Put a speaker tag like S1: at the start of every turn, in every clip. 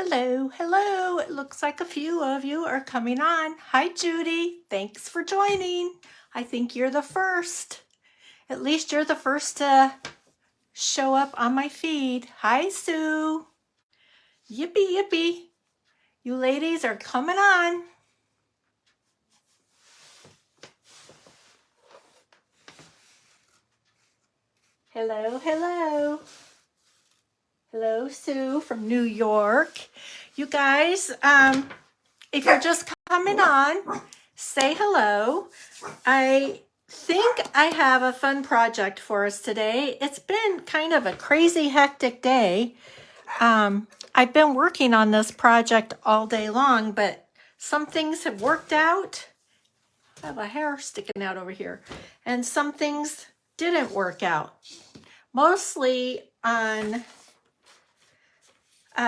S1: Hello, hello. It looks like a few of you are coming on. Hi, Judy. Thanks for joining. I think you're the first. At least you're the first to show up on my feed. Hi, Sue. Yippee, yippee. You ladies are coming on. Hello, hello. Hello, Sue from New York. You guys, if you're just coming on, say hello. I think I have a fun project for us today. It's been kind of a crazy, hectic day. I've been working on this project all day long, but some things have worked out. I have a hair sticking out over here. And some things didn't work out. Mostly on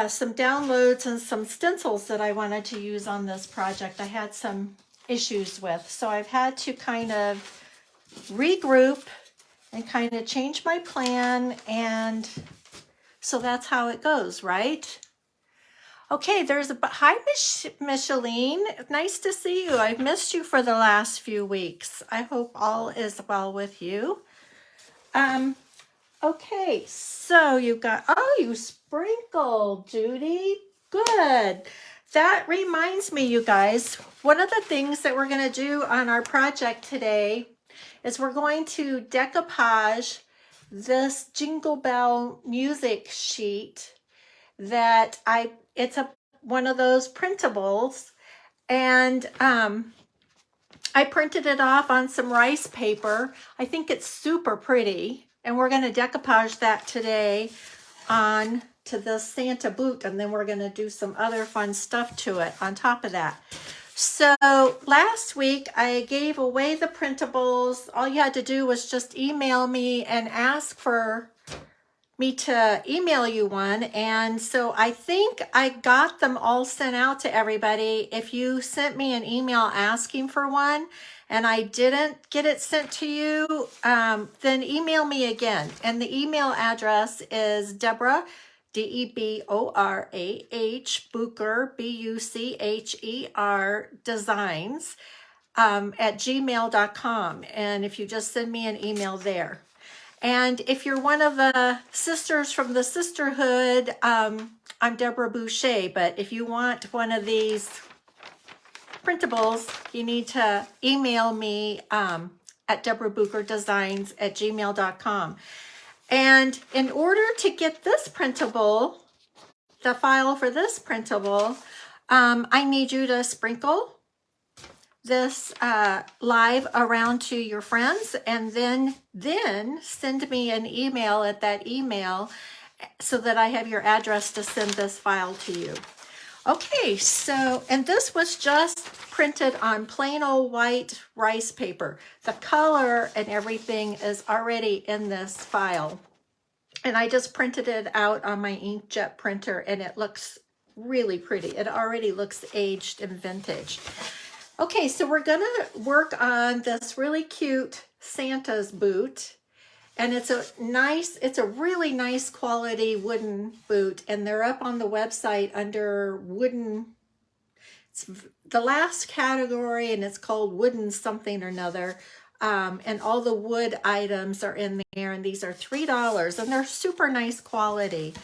S1: some downloads and some stencils that I wanted to use on this project. I had some issues with. So I've had to kind of regroup and kind of change my plan, and so that's how it goes, right? Okay, there's a hi, Micheline. Nice to see you. I've missed you for the last few weeks. I hope all is well with you. Okay, so you got, oh, you sprinkled, Judy. Good. That reminds me, you guys, one of the things that we're going to do on our project today is we're going to decoupage this Jingle Bell music sheet that it's one of those printables, and I printed it off on some rice paper. I think it's super pretty, and we're going to decoupage that today on to this Santa boot, and then we're going to do some other fun stuff to it on top of that. So last week I gave away the printables. All you had to do was just email me and ask for me to email you one, and so I think I got them all sent out to everybody. If you sent me an email asking for one and I didn't get it sent to you, then email me again. And the email address is Deborah, D-E-B-O-R-A-H, Bucher, B-U-C-H-E-R, designs, at gmail.com. And if you just send me an email there. And if you're one of the sisters from the sisterhood, I'm Deborah Boucher, but if you want one of these printables, you need to email me at deborahbucherdesigns@gmail.com. And in order to get this printable, the file for this printable, I need you to sprinkle this live around to your friends, and then send me an email at that email so that I have your address to send this file to you. Okay, so, and this was just printed on plain old white rice paper. The color and everything is already in this file, and I just printed it out on my inkjet printer, and it looks really pretty. It already looks aged and vintage. Okay, so we're gonna work on this really cute Santa's boot, and it's a really nice quality wooden boot, and they're up on the website under wooden. It's the last category, and it's called wooden something or another, and all the wood items are in there, and these are $3, and they're super nice quality.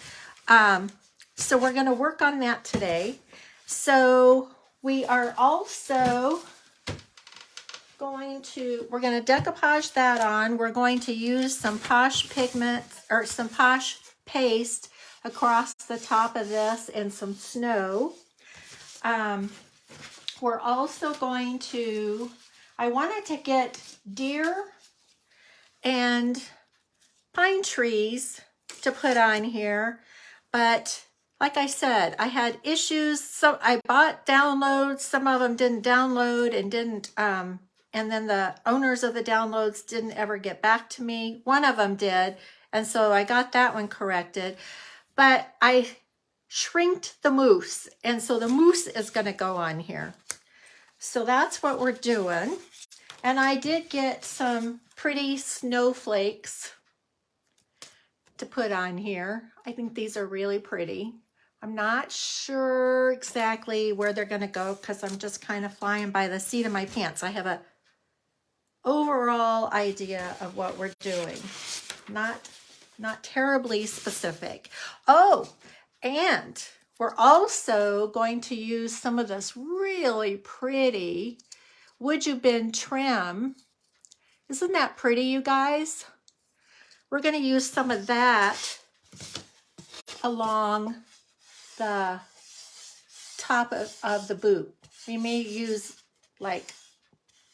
S1: So we're gonna work on that today. So we are also we're going to decoupage that on. We're going to use some Posh pigment or some Posh paste across the top of this and some snow. We're also going to, I wanted to get deer and pine trees to put on here, but like I said, I had issues. So I bought downloads. Some of them didn't download and didn't, and then the owners of the downloads didn't ever get back to me. One of them did, and so I got that one corrected. But I shrinked the moose, and so the moose is going to go on here. So that's what we're doing. And I did get some pretty snowflakes to put on here. I think these are really pretty. I'm not sure exactly where they're going to go because I'm just kind of flying by the seat of my pants. I have a overall idea of what we're doing. Not terribly specific. Oh, and we're also going to use some of this really pretty WoodUbend Trim. Isn't that pretty, you guys? We're going to use some of that along the top of the boot. We may use, like,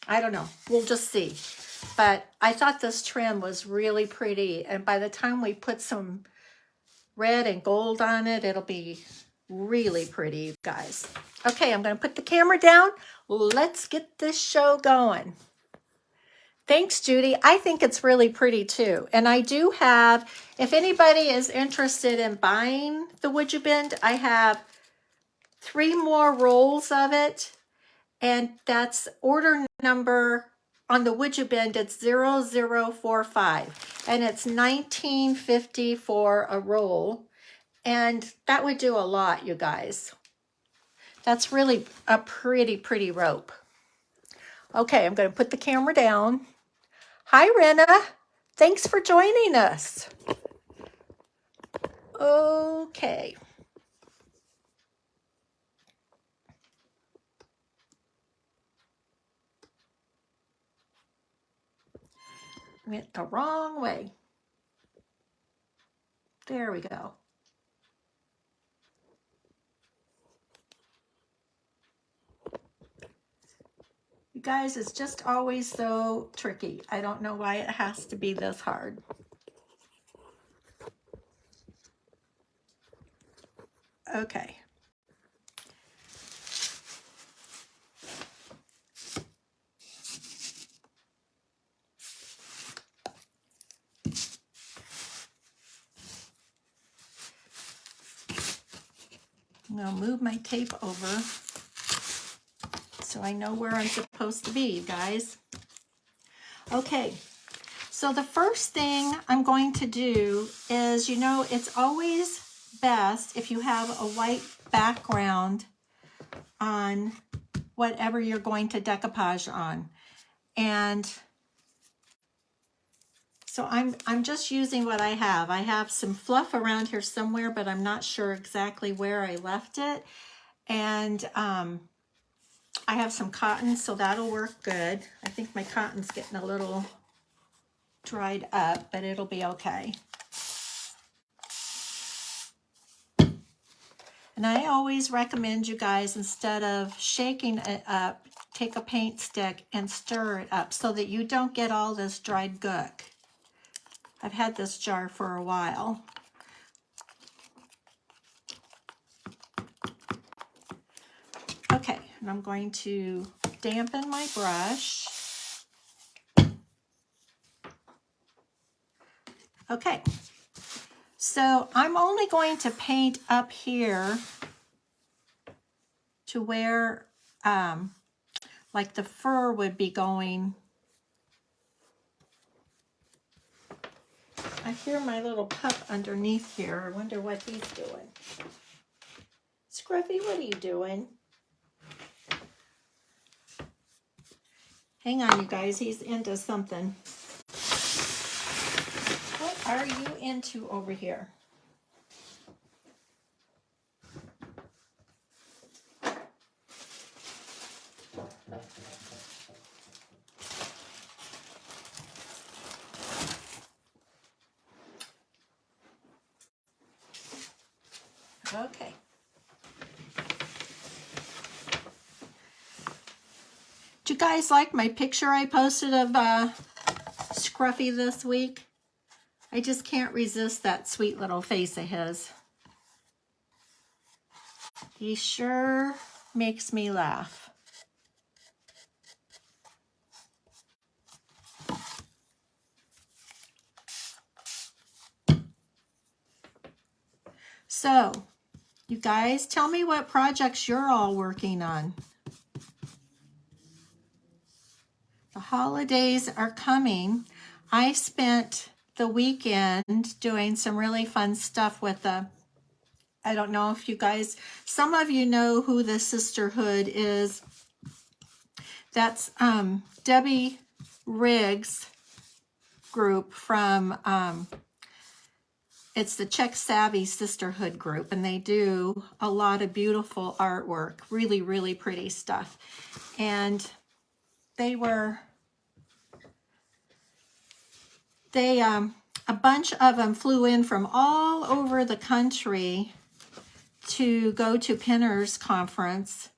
S1: I don't know, we'll just see. But I thought this trim was really pretty, and by the time we put some red and gold on it, it'll be really pretty, you guys. Okay, I'm going to put the camera down. Let's get this show going. Thanks, Judy. I think it's really pretty too. And I do have, if anybody is interested in buying the WoodUbend, I have 3 more rolls of it. And that's order number on the WoodUbend, it's 0045. And it's $19.50 for a roll. And that would do a lot, you guys. That's really a pretty rope. Okay, I'm going to put the camera down. Hi, Renna. Thanks for joining us. Okay. Went the wrong way. There we go. You guys, it's just always so tricky. I don't know why it has to be this hard. Okay. I'm going to move my tape over so I know where I'm supposed to be, you guys. Okay, so the first thing I'm going to do is, you know, it's always best if you have a white background on whatever you're going to decoupage on. And so I'm just using what I have. I have some fluff around here somewhere, but I'm not sure exactly where I left it. And I have some cotton, so that'll work good. I think my cotton's getting a little dried up, but it'll be okay. And I always recommend you guys, instead of shaking it up, take a paint stick and stir it up so that you don't get all this dried gook. I've had this jar for a while. Okay, and I'm going to dampen my brush. Okay, so I'm only going to paint up here to where like the fur would be going. I hear my little pup underneath here. I wonder what he's doing. Scruffy, what are you doing? Hang on, you guys. He's into something. What are you into over here? Okay. Do you guys like my picture I posted of Scruffy this week? I just can't resist that sweet little face of his. He sure makes me laugh. So, you guys, tell me what projects you're all working on. The holidays are coming. I spent the weekend doing some really fun stuff with the I don't know if you guys, some of you know who the sisterhood is. That's Debbie Riggs' group from, it's the Czech Savvy Sisterhood group, and they do a lot of beautiful artwork, really, really pretty stuff. And they a bunch of them flew in from all over the country to go to Pinner's conference,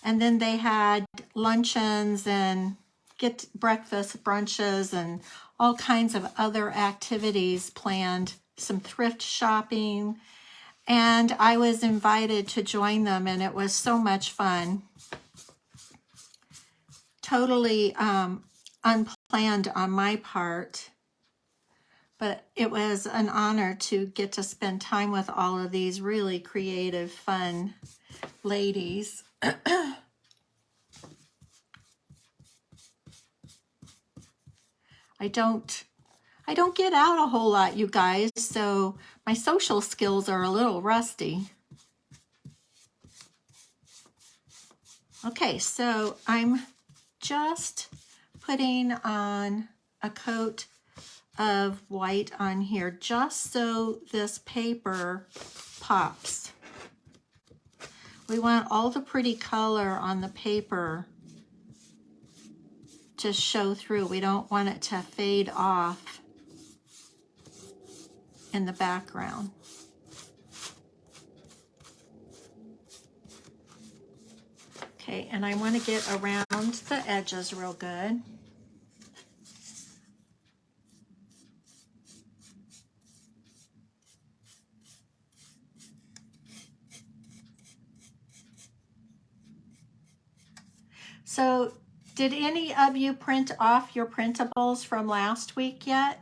S1: and then they had luncheons and get breakfast, brunches, and all kinds of other activities planned, some thrift shopping, and I was invited to join them, and it was so much fun. Totally unplanned on my part, but it was an honor to get to spend time with all of these really creative, fun ladies. I don't get out a whole lot, you guys, so my social skills are a little rusty. Okay, so I'm just putting on a coat of white on here just so this paper pops. We want all the pretty color on the paper to show through. We don't want it to fade off in the background. Okay, and I want to get around the edges real good. So, did any of you print off your printables from last week yet?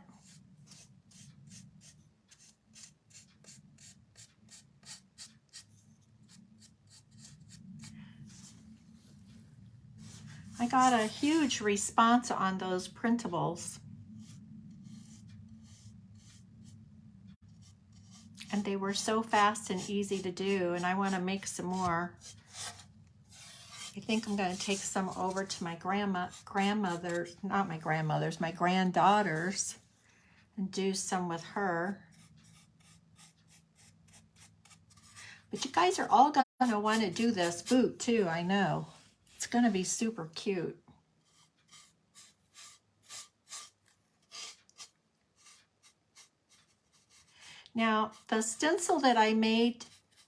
S1: I got a huge response on those printables. And they were so fast and easy to do, and I want to make some more. I think I'm going to take some over to my grandmother's, not my grandmother's, my granddaughter's, and do some with her. But you guys are all going to want to do this boot too, I know. It's going to be super cute. Now, the stencil that I made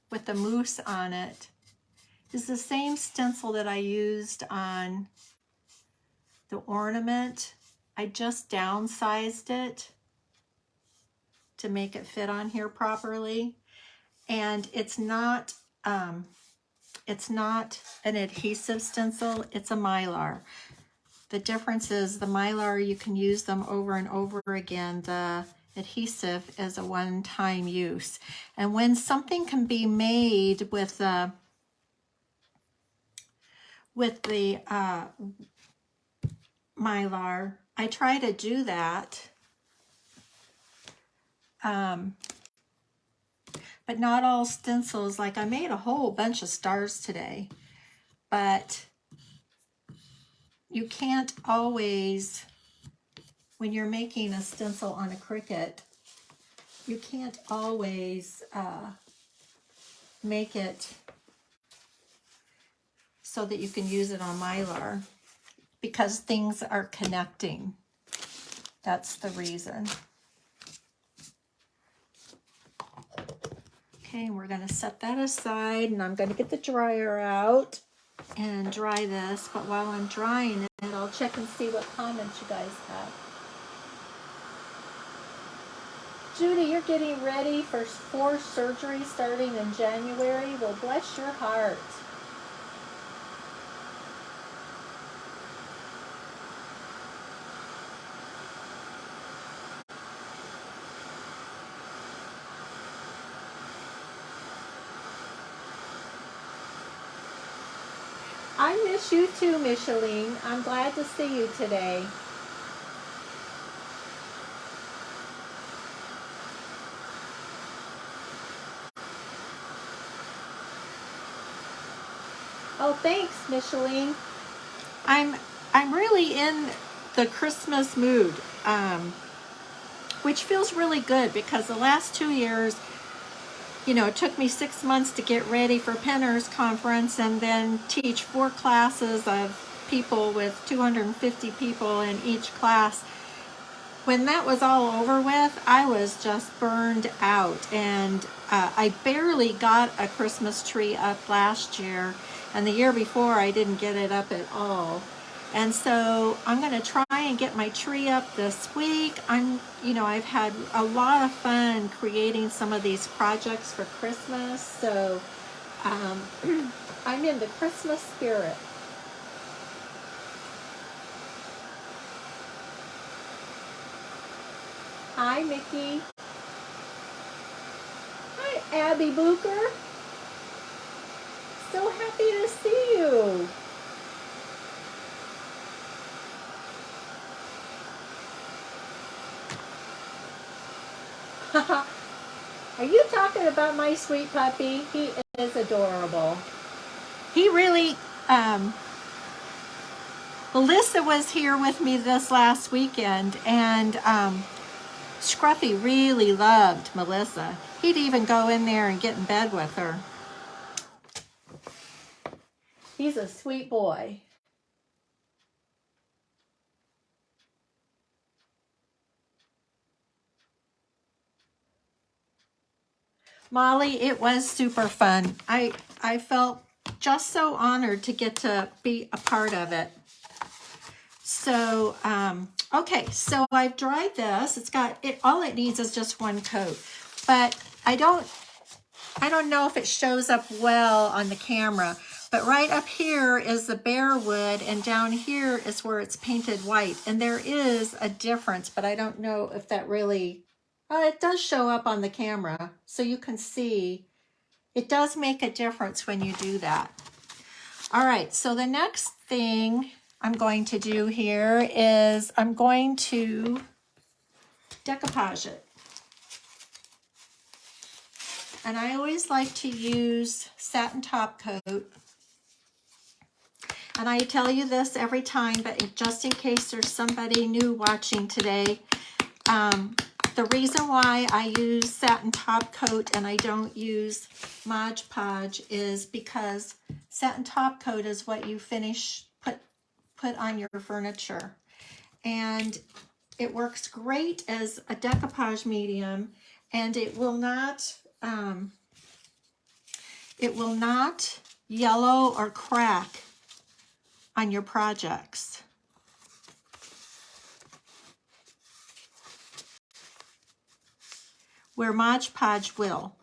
S1: with the moose on it is the same stencil that I used on the ornament. I just downsized it to make it fit on here properly. And it's not an adhesive stencil, it's a Mylar. The difference is the Mylar, you can use them over and over again. The adhesive is a one-time use. And when something can be made with the Mylar, I try to do that. But not all stencils, like I made a whole bunch of stars today, but you can't always, when you're making a stencil on a Cricut, you can't always make it so that you can use it on Mylar because things are connecting. That's the reason. Okay, we're going to set that aside, and I'm going to get the dryer out and dry this. But while I'm drying it, I'll check and see what comments you guys have. Judy, you're getting ready for surgery starting in January. Well, bless your heart. I miss you too, Micheline. I'm glad to see you today. Oh, thanks, Micheline. I'm really in the Christmas mood, which feels really good because the last 2 years, you know, it took me 6 months to get ready for Penner's conference and then teach 4 classes of people with 250 people in each class. When that was all over with, I was just burned out, and I barely got a Christmas tree up last year, and the year before I didn't get it up at all. And so I'm going to try and get my tree up this week. I've had a lot of fun creating some of these projects for Christmas, so I'm in the Christmas spirit. Hi, Mickey. Hi, Abby Bucher. So happy to see you. Are you talking about my sweet puppy? He is adorable. He really, Melissa was here with me this last weekend, and Scruffy really loved Melissa. He'd even go in there and get in bed with her. He's a sweet boy. Molly, it was super fun. I felt just so honored to get to be a part of it. So, okay, so I've dried this. It's got it. All it needs is just one coat, but I don't know if it shows up well on the camera. But right up here is the bare wood, and down here is where it's painted white. And there is a difference, but I don't know if that really. It does show up on the camera, so you can see. It does make a difference when you do that. All right, so the next thing I'm going to do here is I'm going to decoupage it. And I always like to use Satin top coat. And I tell you this every time, but just in case there's somebody new watching today, the reason why I use Satin top coat and I don't use Mod Podge is because Satin top coat is what you put on your furniture, and it works great as a decoupage medium, and it will not yellow or crack on your projects. Where Mod Podge will.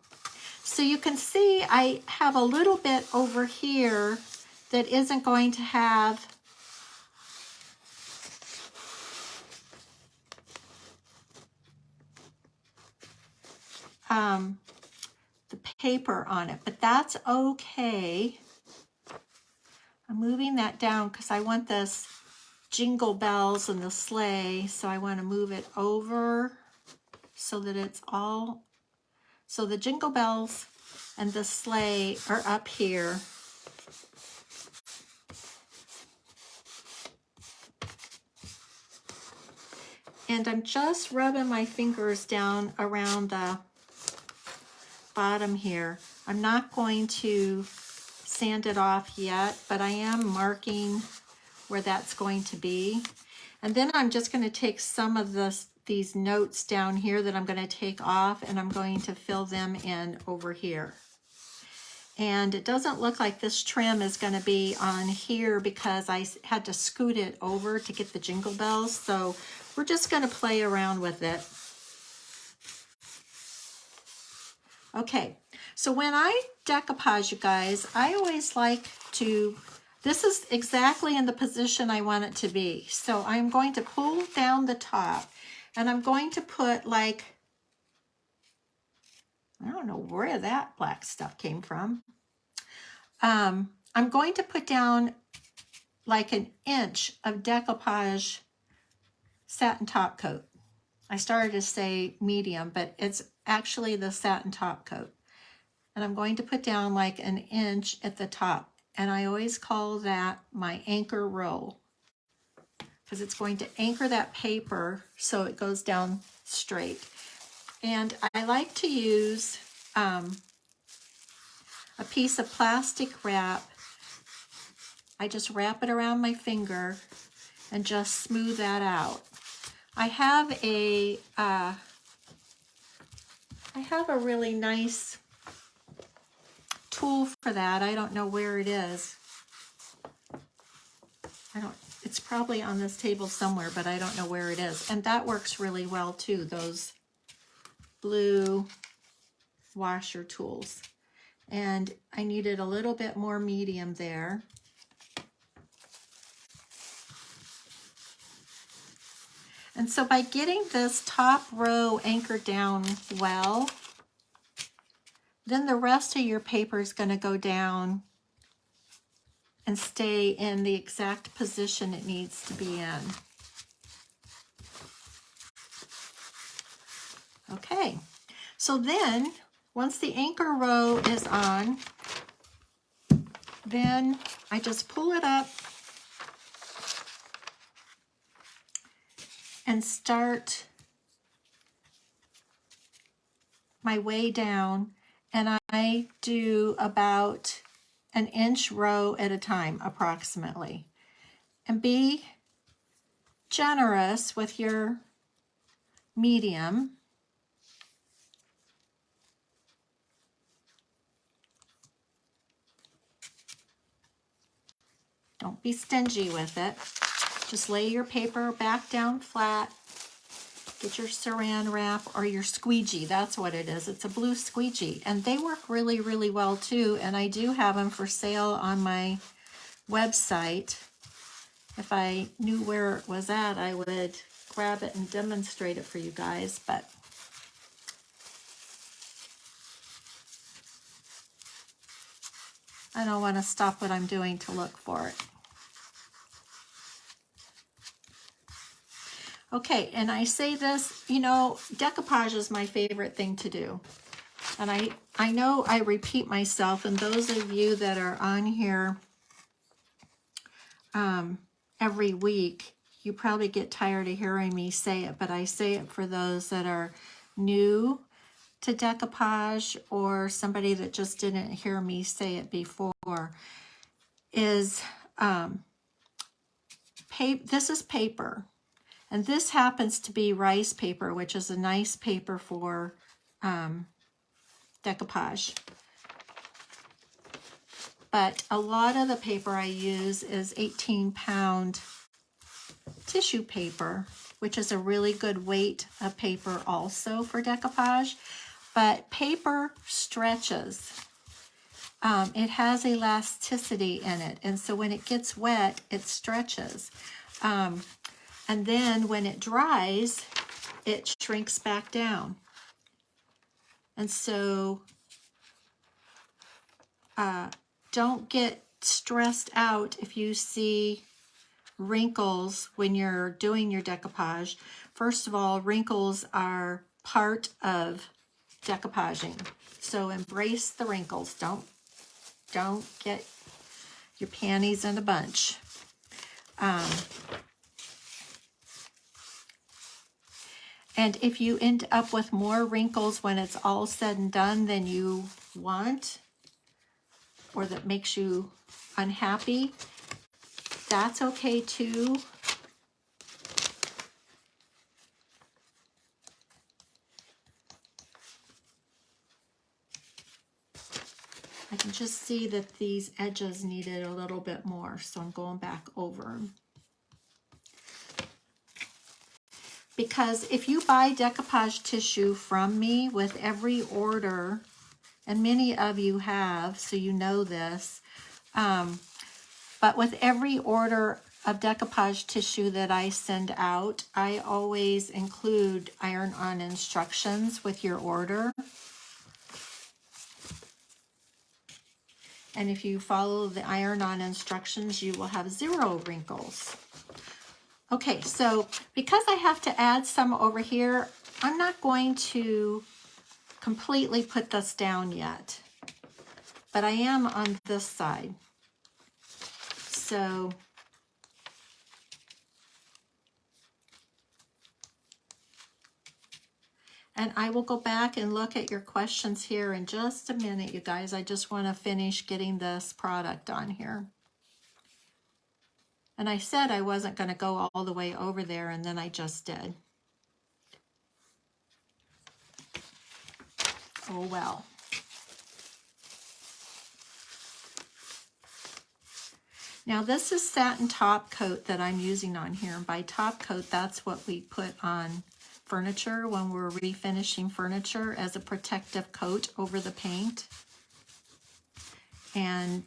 S1: So you can see I have a little bit over here that isn't going to have the paper on it, but that's okay. I'm moving that down because I want this Jingle Bells and the sleigh, so I want to move it over so that it's all, so the Jingle Bells and the sleigh are up here. And I'm just rubbing my fingers down around the bottom here. I'm not going to sand it off yet, but I am marking where that's going to be. And then I'm just going to take some of these notes down here that I'm going to take off, and I'm going to fill them in over here. And it doesn't look like this trim is going to be on here because I had to scoot it over to get the Jingle Bells. So we're just going to play around with it. Okay, so when I decoupage, you guys, I always like to, this is exactly in the position I want it to be. So I'm going to pull down the top, and I'm going to put like, I don't know where that black stuff came from. I'm going to put down like 1 inch of decoupage satin top coat. I started to say medium, but it's actually the satin top coat. And I'm going to put down like 1 inch at the top. and I always call that my anchor row, because it's going to anchor that paper so it goes down straight. And I like to use a piece of plastic wrap. I just wrap it around my finger and just smooth that out. I have a really nice tool for that. I don't know where it is. It's probably on this table somewhere, but I don't know where it is. And that works really well too, those blue washer tools. And I needed a little bit more medium there. And so by getting this top row anchored down well, then the rest of your paper is going to go down and stay in the exact position it needs to be in. Okay, so then once the anchor row is on, then I just pull it up and start my way down, and I do about an inch row at a time approximately. And be generous with your medium. Don't be stingy with it. Just lay your paper back down flat. Get your saran wrap or your squeegee. That's what it is. It's a blue squeegee. And they work really, really well too. And I do have them for sale on my website. If I knew where it was at, I would grab it and demonstrate it for you guys. But I don't want to stop what I'm doing to look for it. Okay, and I say this, you know, decoupage is my favorite thing to do. And I know I repeat myself, and those of you that are on here every week, you probably get tired of hearing me say it, but I say it for those that are new to decoupage or somebody that just didn't hear me say it before, is this is paper. And this happens to be rice paper, which is a nice paper for decoupage. But a lot of the paper I use is 18-pound tissue paper, which is a really good weight of paper also for decoupage. But paper stretches. It has elasticity in it, and so when it gets wet, it stretches. And then when it dries, it shrinks back down. And so don't get stressed out if you see wrinkles when you're doing your decoupage. First of all, wrinkles are part of decoupaging. So embrace the wrinkles. Don't get your panties in a bunch. And if you end up with more wrinkles when it's all said and done than you want, or that makes you unhappy, that's okay too. I can just see that these edges needed a little bit more, so I'm going back over them. Because if you buy decoupage tissue from me with every order, and many of you have, so you know this, but with every order of decoupage tissue that I send out, I always include iron-on instructions with your order. And if you follow the iron-on instructions, you will have 0 wrinkles. Okay, so because I have to add some over here, I'm not going to completely put this down yet, but I am on this side. so and I will go back and look at your questions here in just a minute, you guys. I just want to finish getting this product on here. And I said I wasn't going to go all the way over there, and then I just did. Oh well. Now this is satin top coat that I'm using on here. And by top coat, that's what we put on furniture when we're refinishing furniture as a protective coat over the paint. And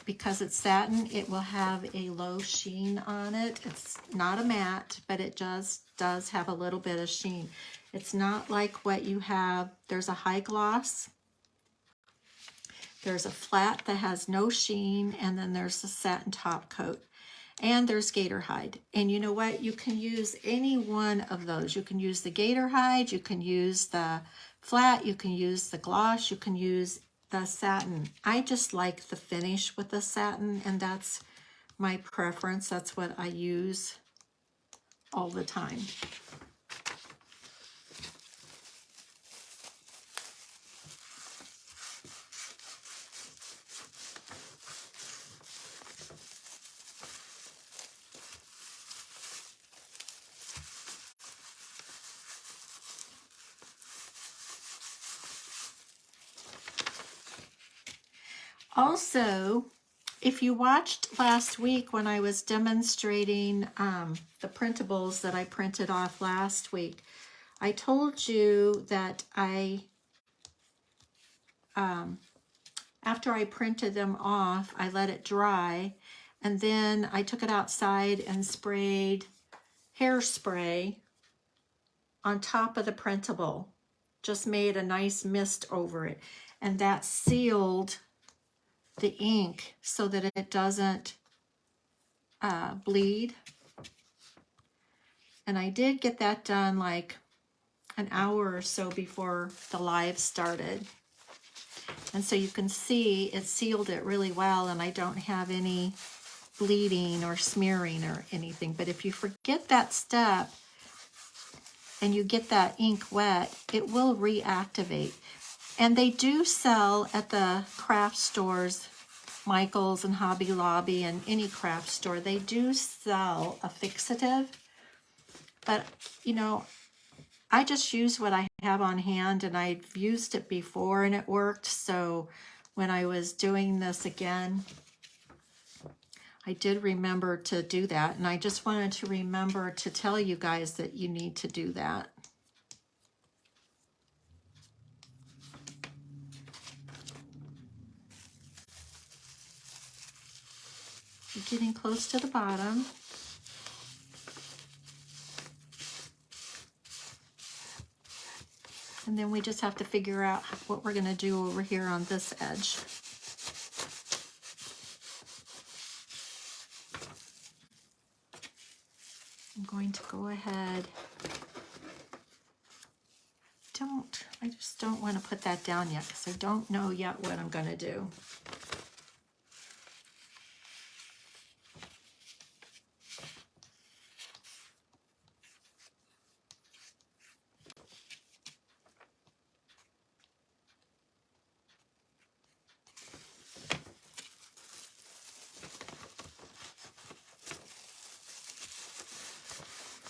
S1: because it's satin, it will have a low sheen on it. It's not a matte, but it just does have a little bit of sheen. It's not like what you have. There's a high gloss. There's a flat that has no sheen, and then there's a satin top coat. And there's gator hide. And you know what? You can use any one of those. You can use the gator hide, you can use the flat, you can use the gloss, you can use the satin. I just like the finish with the satin, and that's my preference. That's what I use all the time. Also, if you watched last week when I was demonstrating the printables that I printed off last week, I told you that after I printed them off, I let it dry, and then I took it outside and sprayed hairspray on top of the printable. Just made a nice mist over it, and that sealed the ink so that it doesn't bleed. And I did get that done like an hour or so before the live started. And so you can see it sealed it really well, and I don't have any bleeding or smearing or anything. But if you forget that step and you get that ink wet, it will reactivate. And they do sell at the craft stores, Michael's and Hobby Lobby and any craft store, they do sell a fixative. But, you know, I just use what I have on hand, and I've used it before and it worked. So when I was doing this again, I did remember to do that. And I just wanted to remember to tell you guys that you need to do that. You're getting close to the bottom. And then we just have to figure out what we're going to do over here on this edge. I'm going to go ahead. I just don't want to put that down yet because I don't know yet what I'm going to do.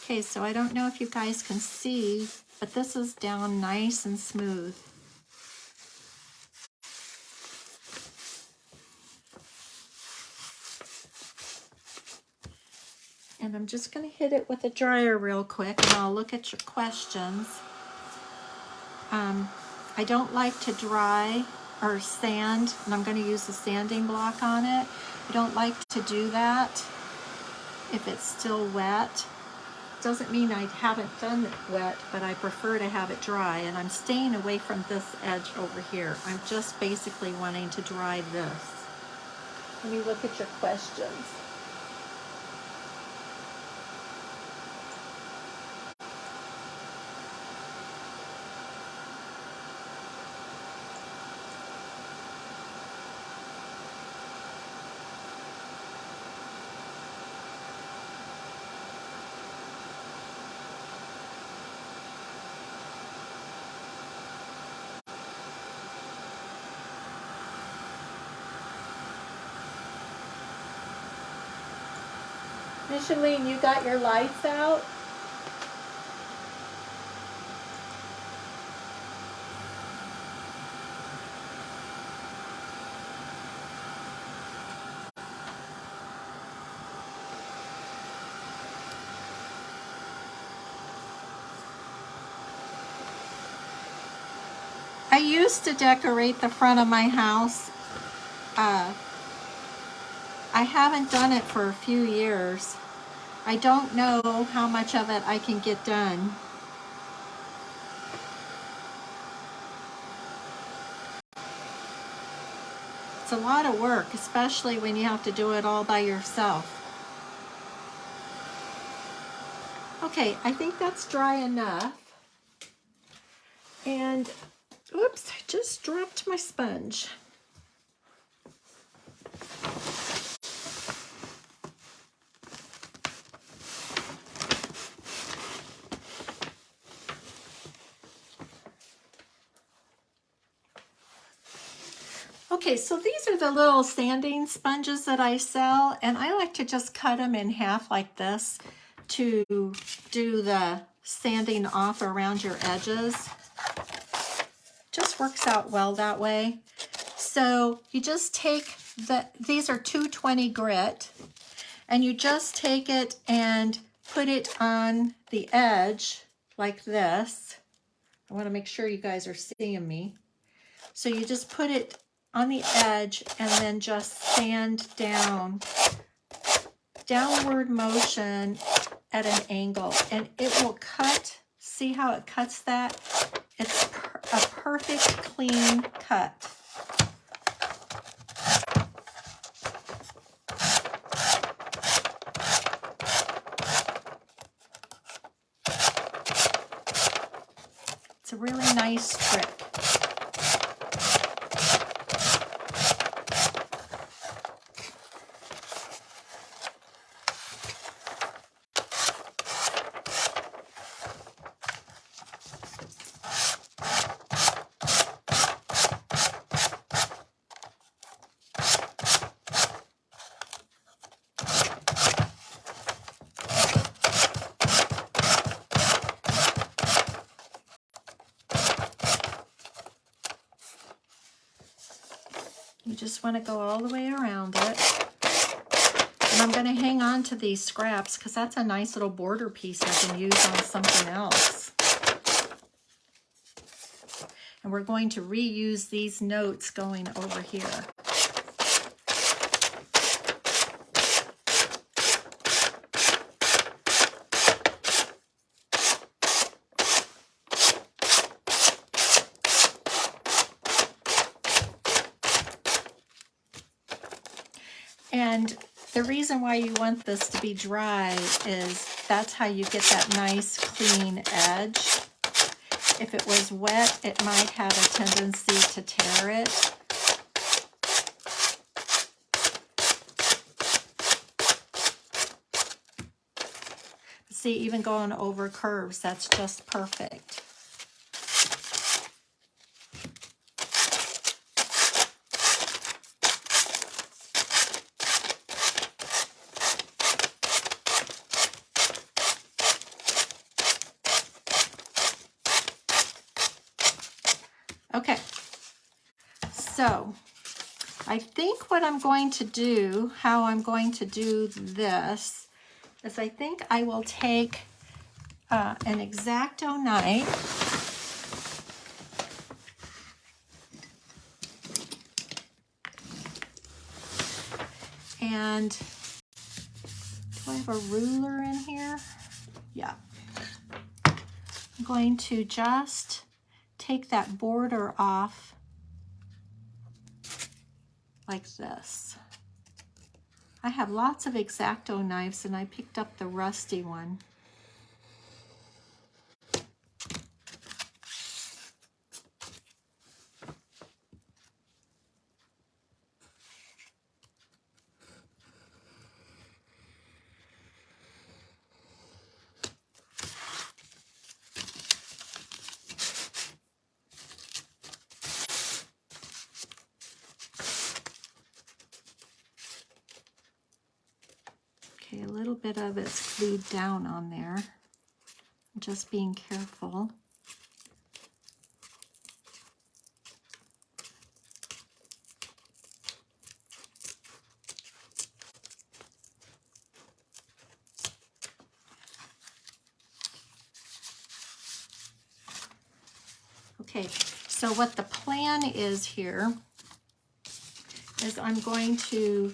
S1: Okay, so I don't know if you guys can see, but this is down nice and smooth. And I'm just going to hit it with a dryer real quick, and I'll look at your questions. I don't like to dry or sand, and I'm going to use the sanding block on it. I don't like to do that if it's still wet. Doesn't mean I haven't done it wet, but I prefer to have it dry, and I'm staying away from this edge over here. I'm just basically wanting to dry this. Let me look at your questions. Micheline, you got your lights out? I used to decorate the front of my house. I haven't done it for a few years. I don't know how much of it I can get done. It's a lot of work, especially when you have to do it all by yourself. Okay, I think that's dry enough. And, oops, I just dropped my sponge. Okay, so these are the little sanding sponges that I sell, and I like to just cut them in half like this to do the sanding off around your edges. Just works out well that way. So you just take these are 220 grit, and you just take it and put it on the edge like this. I want to make sure you guys are seeing me. So you just put it on the edge and then just sand down, downward motion at an angle, and it will cut. See how it cuts that? It's a perfect clean cut. It's a really nice trick. You just want to go all the way around it. And I'm going to hang on to these scraps because that's a nice little border piece I can use on something else. And we're going to reuse these notes going over here. And the reason why you want this to be dry is that's how you get that nice clean edge. If it was wet, it might have a tendency to tear it. See, even going over curves, that's just perfect. Okay, so I think what I'm going to do, how I'm going to do this, is I think I will take an X-Acto knife and do I have a ruler in here? Yeah. I'm going to just take that border off like this. I have lots of X-Acto knives and I picked up the rusty one. Okay, a little bit of it's glued down on there. I'm just being careful. Okay, so what the plan is here is I'm going to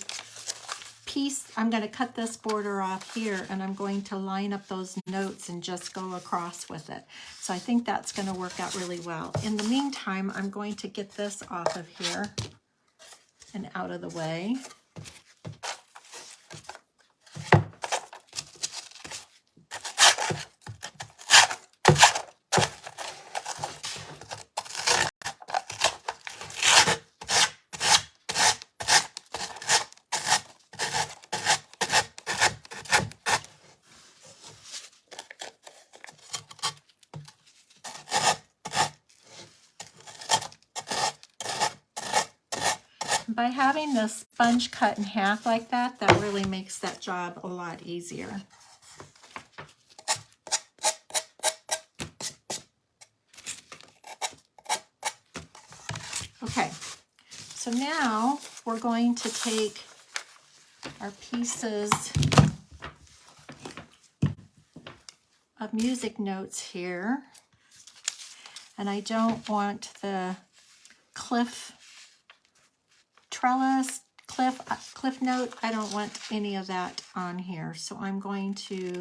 S1: cut this border off here, and I'm going to line up those notes and just go across with it. So I think that's going to work out really well. In the meantime, I'm going to get this off of here and out of the way. By having the sponge cut in half like that, that really makes that job a lot easier. Okay, so now we're going to take our pieces of music notes here, and I don't want the cliff trellis, cliff note, I don't want any of that on here. So I'm going to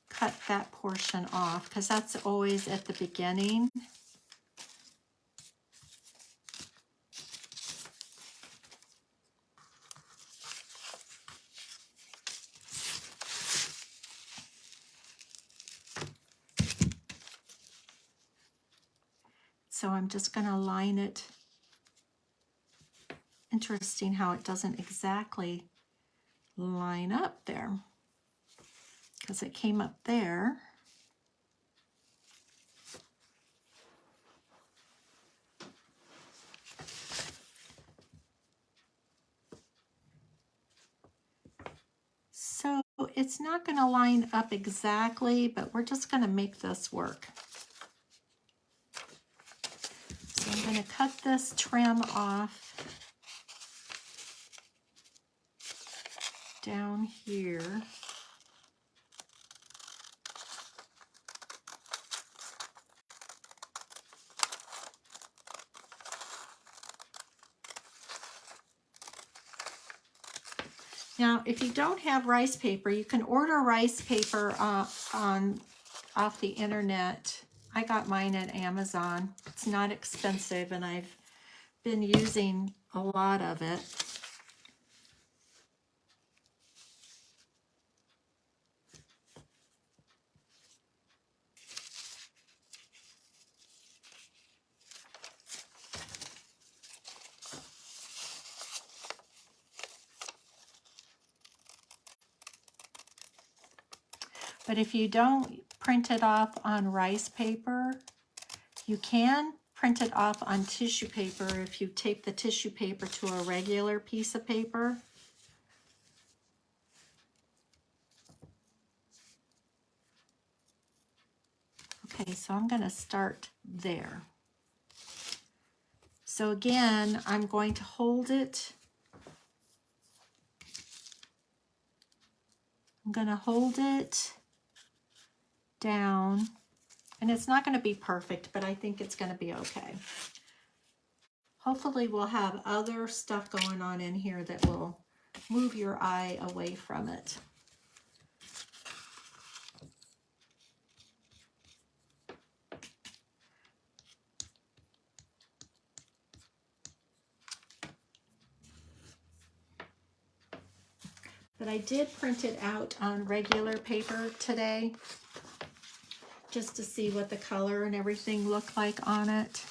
S1: cut that portion off because that's always at the beginning. So I'm just going to line it. Interesting how it doesn't exactly line up there because it came up there. So it's not going to line up exactly, but we're just going to make this work. So I'm going to cut this trim off down here. Now, if you don't have rice paper, you can order rice paper off the internet. I got mine at Amazon. It's not expensive, and I've been using a lot of it. But if you don't print it off on rice paper, you can print it off on tissue paper if you tape the tissue paper to a regular piece of paper. Okay, so I'm going to start there. So again, I'm going to hold it. I'm going to hold it down, and it's not going to be perfect, but I think it's going to be okay. Hopefully we'll have other stuff going on in here that will move your eye away from it. But I did print it out on regular paper today, just to see what the color and everything looked like on it.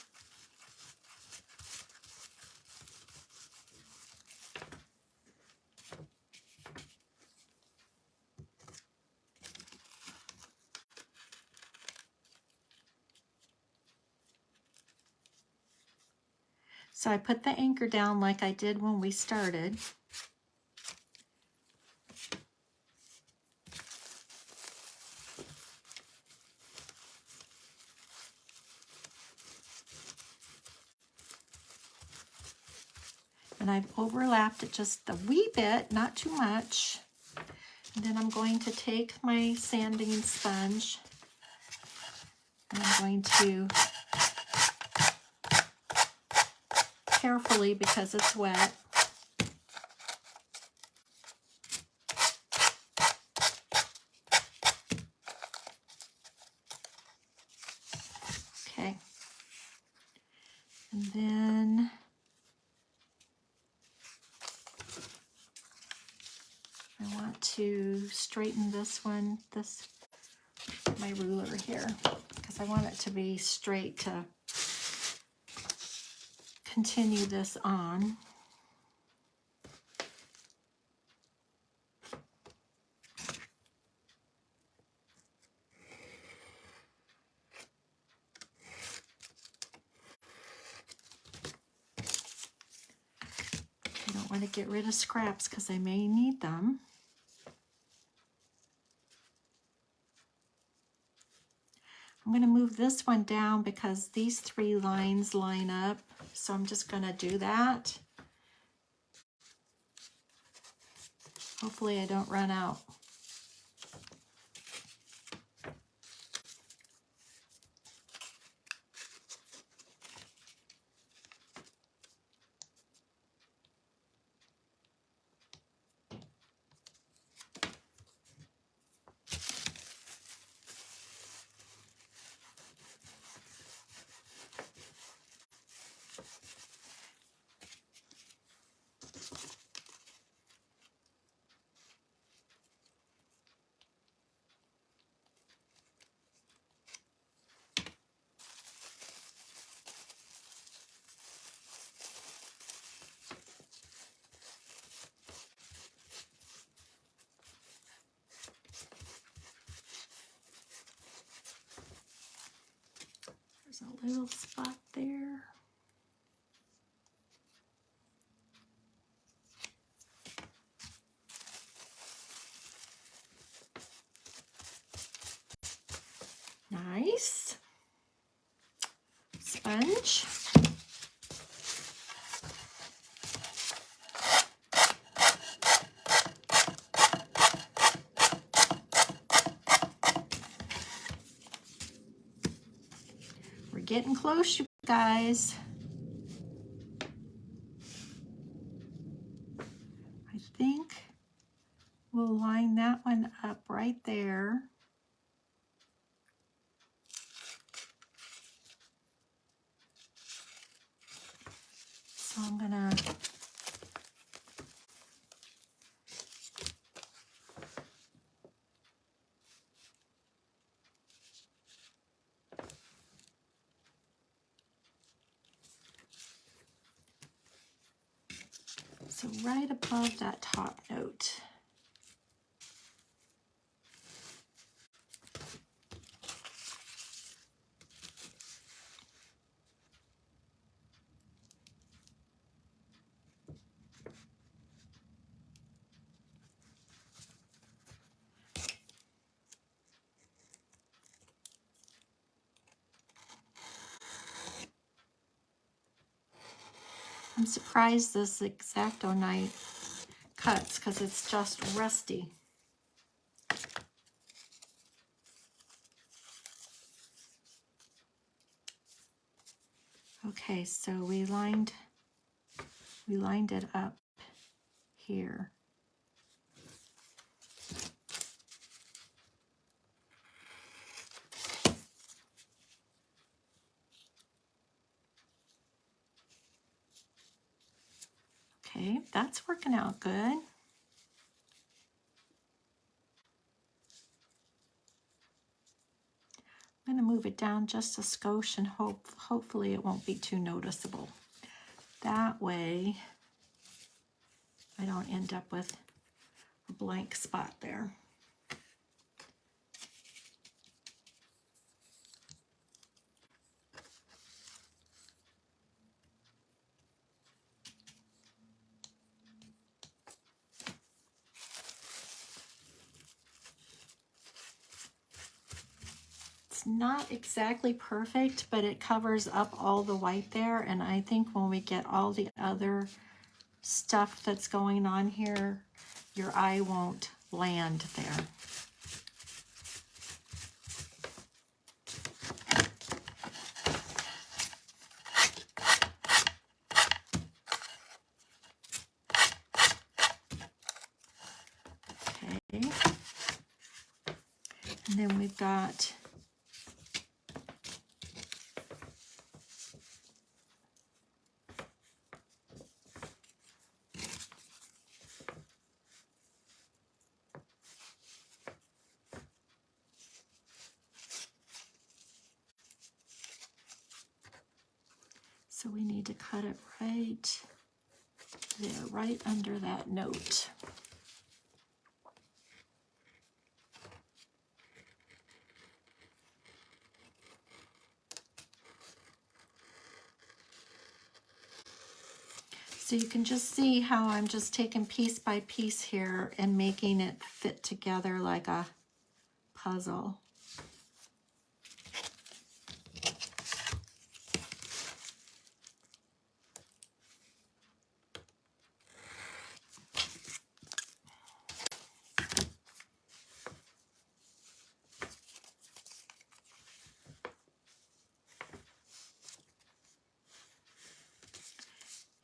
S1: So I put the anchor down like I did when we started. and I've overlapped it just a wee bit, not too much. And then I'm going to take my sanding sponge and I'm going to carefully, because it's wet, okay, and then I want to straighten this one, my ruler here, because I want it to be straight to continue this on. I don't want to get rid of scraps because I may need them. I'm going to move this one down because these 3 lines line up, so I'm just going to do that. Hopefully I don't run out. There's a little spot there. Nice. Sponge. We're getting close, you guys. I think we'll line that one up right there. So I'm gonna so right above that top note. I'm surprised this X-Acto knife cuts because it's just rusty. Okay, so we lined it up here. Okay, that's working out good. I'm going to move it down just a skosh and hopefully it won't be too noticeable. That way I don't end up with a blank spot there. It's not exactly perfect, but it covers up all the white there, and I think when we get all the other stuff that's going on here, your eye won't land there. Okay. And then we've got so we need to cut it right there, right under that note. So you can just see how I'm just taking piece by piece here and making it fit together like a puzzle.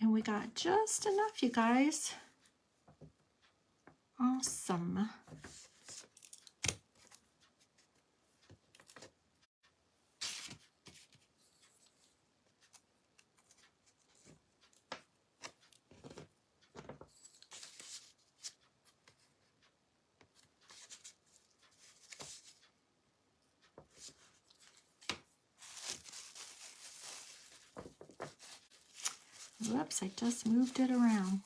S1: And we got just enough, you guys. Awesome. Whoops, I just moved it around.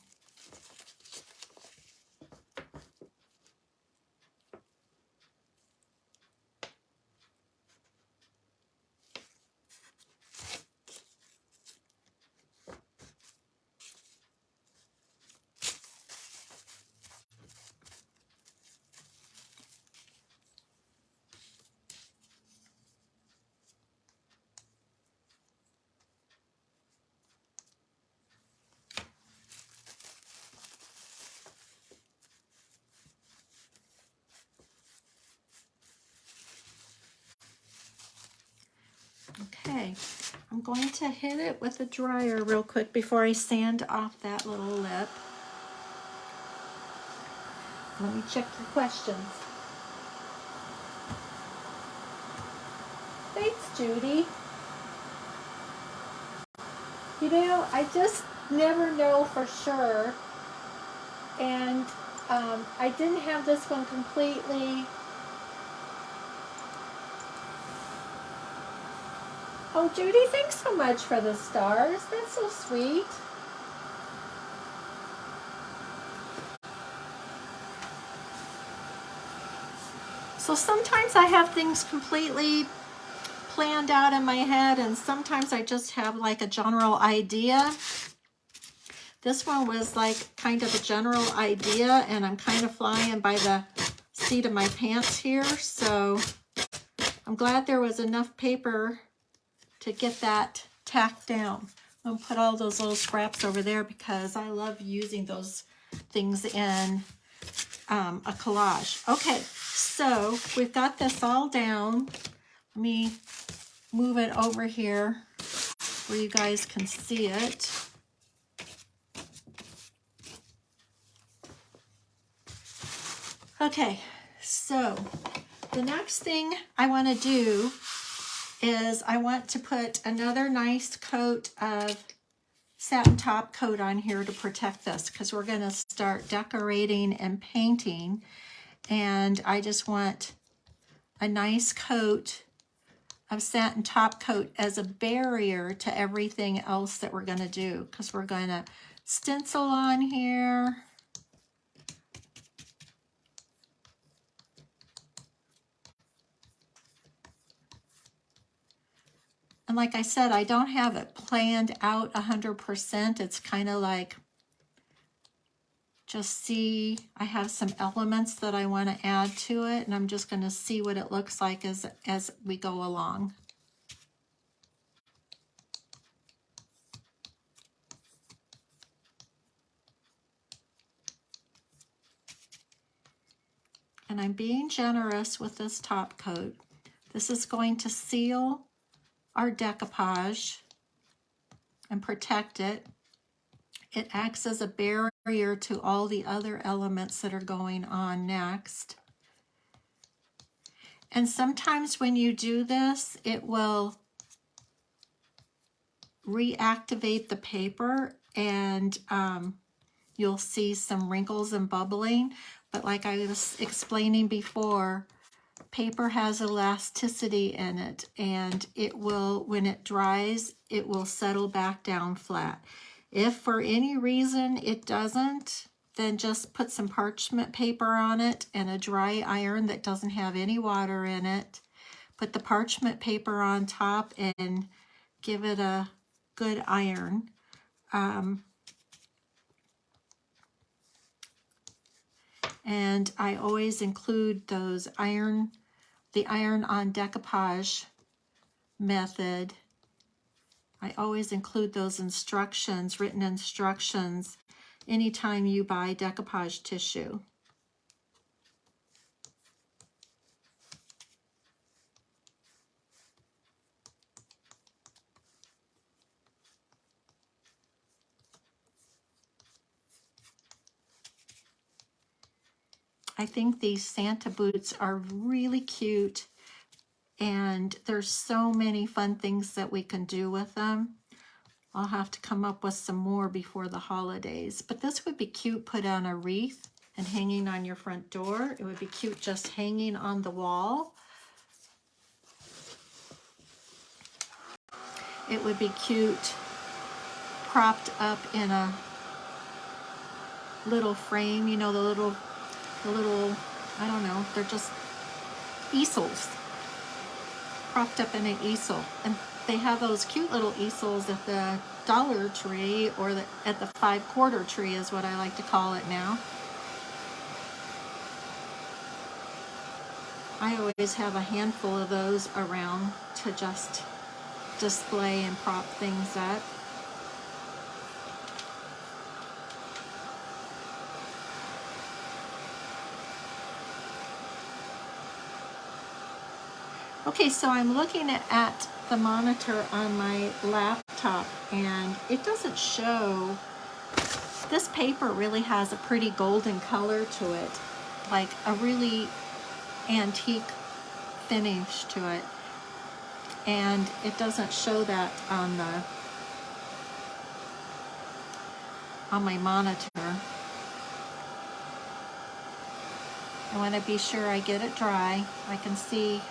S1: Okay, I'm going to hit it with a dryer real quick before I sand off that little lip. Let me check your questions. Thanks, Judy. You know, I just never know for sure. And I didn't have this one completely. Oh, Judy, thanks so much for the stars. That's so sweet. So sometimes I have things completely planned out in my head, and sometimes I just have like a general idea. This one was like kind of a general idea, and I'm kind of flying by the seat of my pants here. So I'm glad there was enough paper to get that tacked down. I'm gonna put all those little scraps over there because I love using those things in a collage. Okay, so we've got this all down. Let me move it over here where you guys can see it. Okay, so the next thing I want to do is I want to put another nice coat of satin top coat on here to protect this, because we're going to start decorating and painting, and I just want a nice coat of satin top coat as a barrier to everything else that we're going to do, because we're going to stencil on here. And like I said, I don't have it planned out 100%. It's kind of like, just see, I have some elements that I want to add to it, and I'm just going to see what it looks like as we go along. And I'm being generous with this top coat. This is going to seal our decoupage and protect it. It acts as a barrier to all the other elements that are going on next. And sometimes when you do this, it will reactivate the paper, and you'll see some wrinkles and bubbling. But like I was explaining before, paper has elasticity in it, and it will, when it dries, it will settle back down flat. If for any reason it doesn't, then just put some parchment paper on it and a dry iron that doesn't have any water in it. Put the parchment paper on top and give it a good iron. And I always include those the iron on decoupage method. I always include those instructions, written instructions, anytime you buy decoupage tissue. I think these Santa boots are really cute, and there's so many fun things that we can do with them. I'll have to come up with some more before the holidays, but this would be cute put on a wreath and hanging on your front door. It would be cute just hanging on the wall. It would be cute propped up in a little frame, you know, the little, I don't know, they're just easels, propped up in an easel. And they have those cute little easels at the Dollar Tree, or at the 5-quarter tree is what I like to call it now. I always have a handful of those around to just display and prop things up. Okay, so I'm looking at the monitor on my laptop, and it doesn't show. This paper really has a pretty golden color to it, like a really antique finish to it. And it doesn't show that on my monitor. I want to be sure I get it dry. I can see.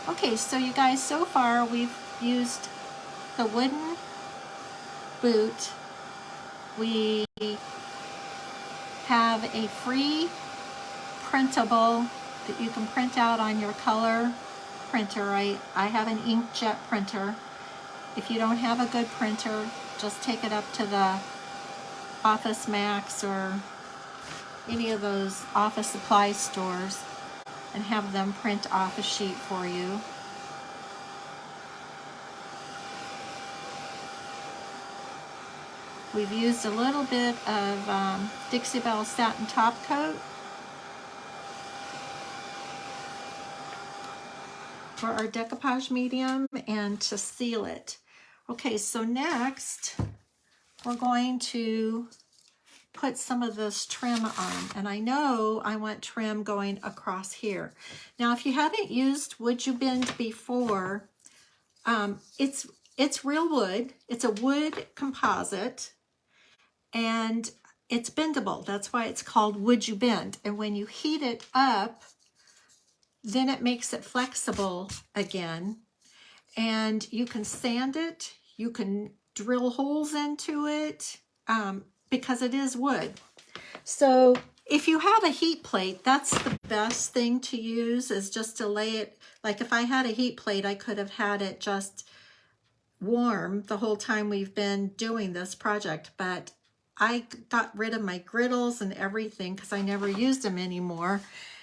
S1: Okay, so you guys, so far we've used the wooden boot. We have a free printable that you can print out on your color printer. I have an inkjet printer. If you don't have a good printer, just take it up to the Office Max or any of those office supply stores and have them print off a sheet for you. We've used a little bit of Dixie Belle Satin top coat for our decoupage medium and to seal it. Okay, so next we're going to put some of this trim on, and I know I want trim going across here. Now, if you haven't used WoodUbend before, it's real wood. It's a wood composite, and it's bendable. That's why it's called WoodUbend. And when you heat it up, then it makes it flexible again. And you can sand it. You can drill holes into it because it is wood. So If you have a heat plate, that's the best thing to use, is just to lay it, like if I had a heat plate, I could have had it just warm the whole time we've been doing this project, but I got rid of my griddles and everything because I never used them anymore.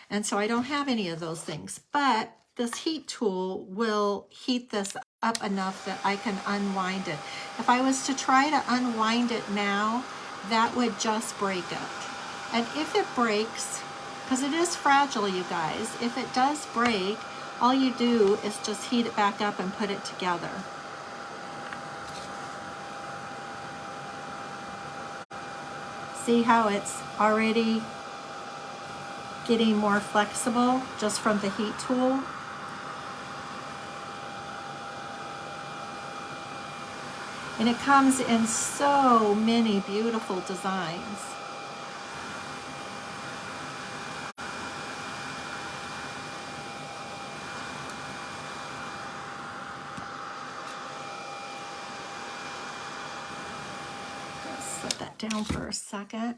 S1: And so I don't have any of those things, but this heat tool will heat this up enough that I can unwind it. If I was to try to unwind it now, that would just break it. And if it breaks, because it is fragile, you guys, if it does break, all you do is just heat it back up and put it together. See how it's already getting more flexible just from the heat tool? And it comes in so many beautiful designs. Let's set that down for a second.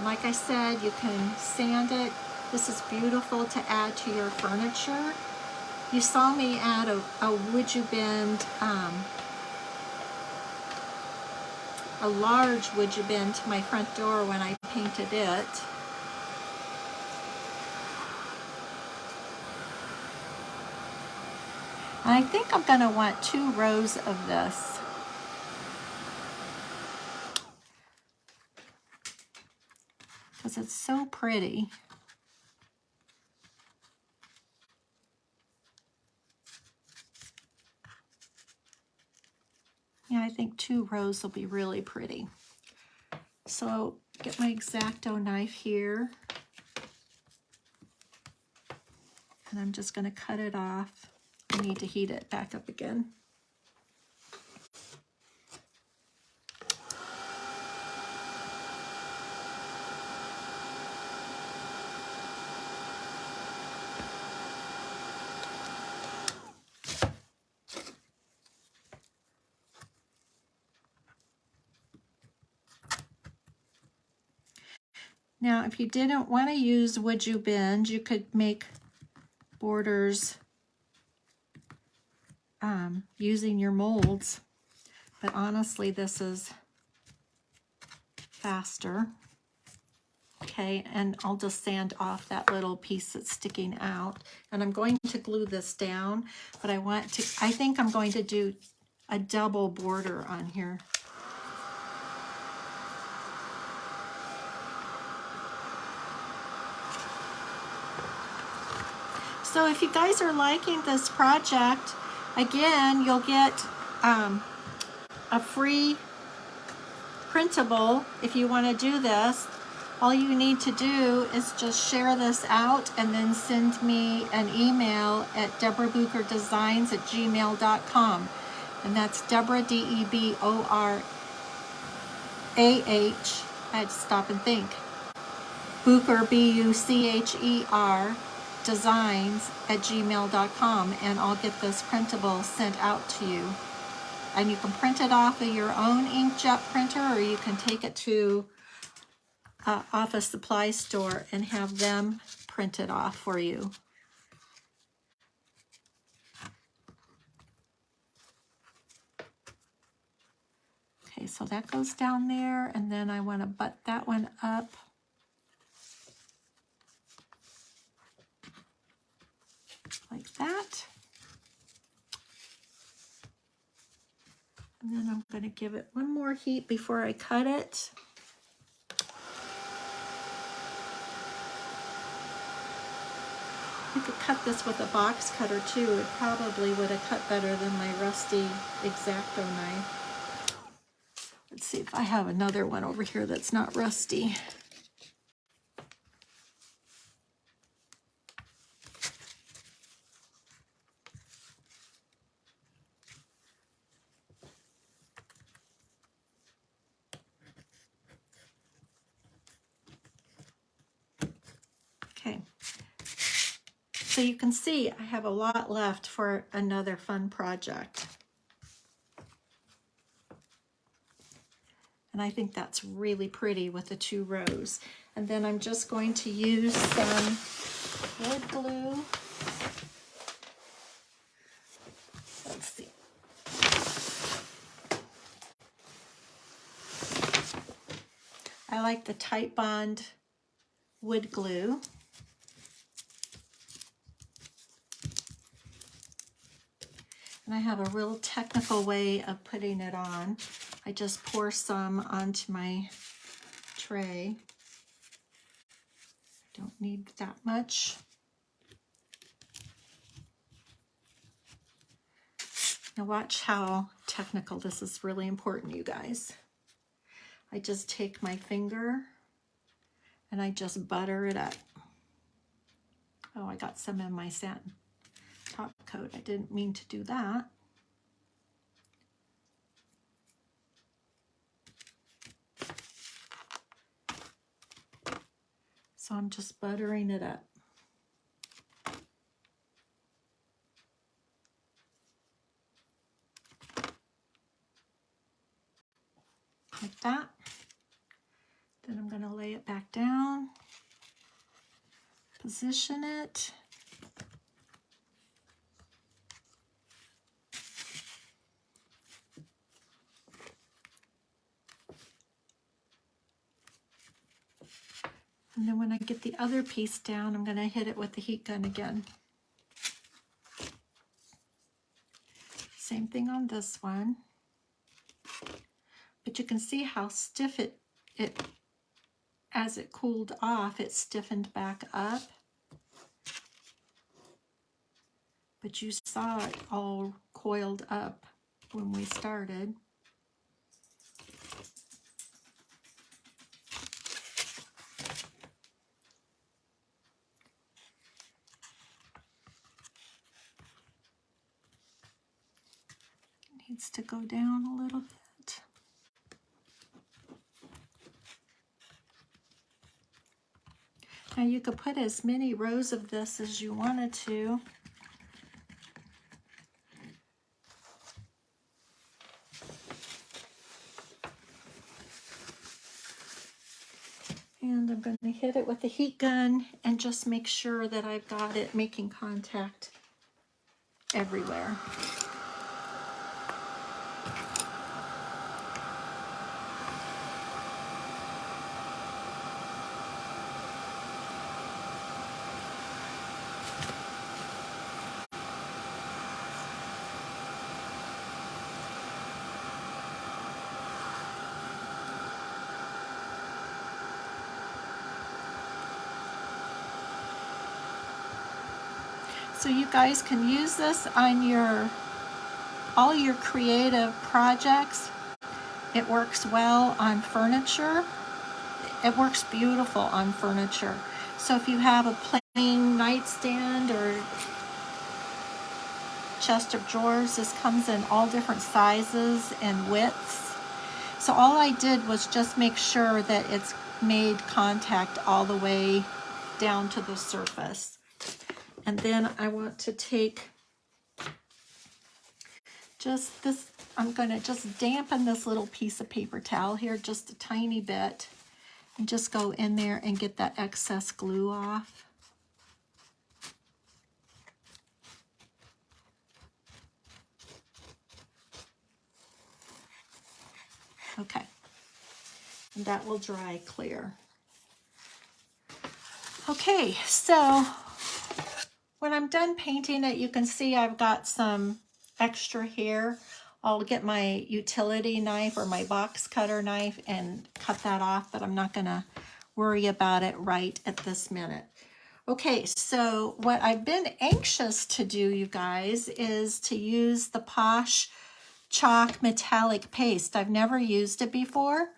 S1: Like I said, you can sand it. This is beautiful to add to your furniture. You saw me add a WoodUbend, a large WoodUbend to my front door when I painted it. And I think I'm going to want 2 rows of this. Because it's so pretty. Yeah, I think 2 rows will be really pretty. So get my X-Acto knife here. And I'm just going to cut it off. I need to heat it back up again. Now, if you didn't want to use WoodUbend, you could make borders using your molds. But honestly, this is faster. Okay, and I'll just sand off that little piece that's sticking out. And I'm going to glue this down, but I think I'm going to do a double border on here. So if you guys are liking this project, again, you'll get a free printable if you want to do this. All you need to do is just share this out and then send me an email at deborahbucherdesigns@gmail.com. And that's Deborah, Deborah. I had to stop and think. Bucher, Bucher, designs@gmail.com, and I'll get this printable sent out to you. And you can print it off of your own inkjet printer, or you can take it to office supply store and have them print it off for you. Okay, so that goes down there, and then I want to butt that one up. Like that. And then I'm going to give it one more heat before I cut it. You could cut this with a box cutter too. It probably would have cut better than my rusty X-Acto knife. Let's see if I have another one over here that's not rusty. Okay, So you can see I have a lot left for another fun project. And I think that's really pretty with the 2 rows. And then I'm just going to use some wood glue. Let's see. I like the Tight Bond wood glue. And I have a real technical way of putting it on. I just pour some onto my tray. Don't need that much. Now watch how technical this is. Really important, you guys. I just take my finger and I just butter it up. Oh, I got some in my satin top coat. I didn't mean to do that. So I'm just buttering it up. Like that. Then I'm going to lay it back down, position it. And then when I get the other piece down, I'm going to hit it with the heat gun again. Same thing on this one. But you can see how stiff it as it cooled off, it stiffened back up. But you saw it all coiled up when we started. It needs to go down a little bit. Now you could put as many rows of this as you wanted to. And I'm going to hit it with the heat gun and just make sure that I've got it making contact everywhere. So you guys can use this on all your creative projects. It works well on furniture. It works beautiful on furniture. So if you have a plain nightstand or chest of drawers, this comes in all different sizes and widths. So all I did was just make sure that it's made contact all the way down to the surface. And then I want to take just this, I'm going to just dampen this little piece of paper towel here just a tiny bit and just go in there and get that excess glue off. Okay, and that will dry clear. Okay, so when I'm done painting it, you can see I've got some extra here. I'll get my utility knife or my box cutter knife and cut that off, but I'm not gonna worry about it right at this minute. Okay, so what I've been anxious to do, you guys, is to use the Posh Chalk Metallic Paste. I've never used it before.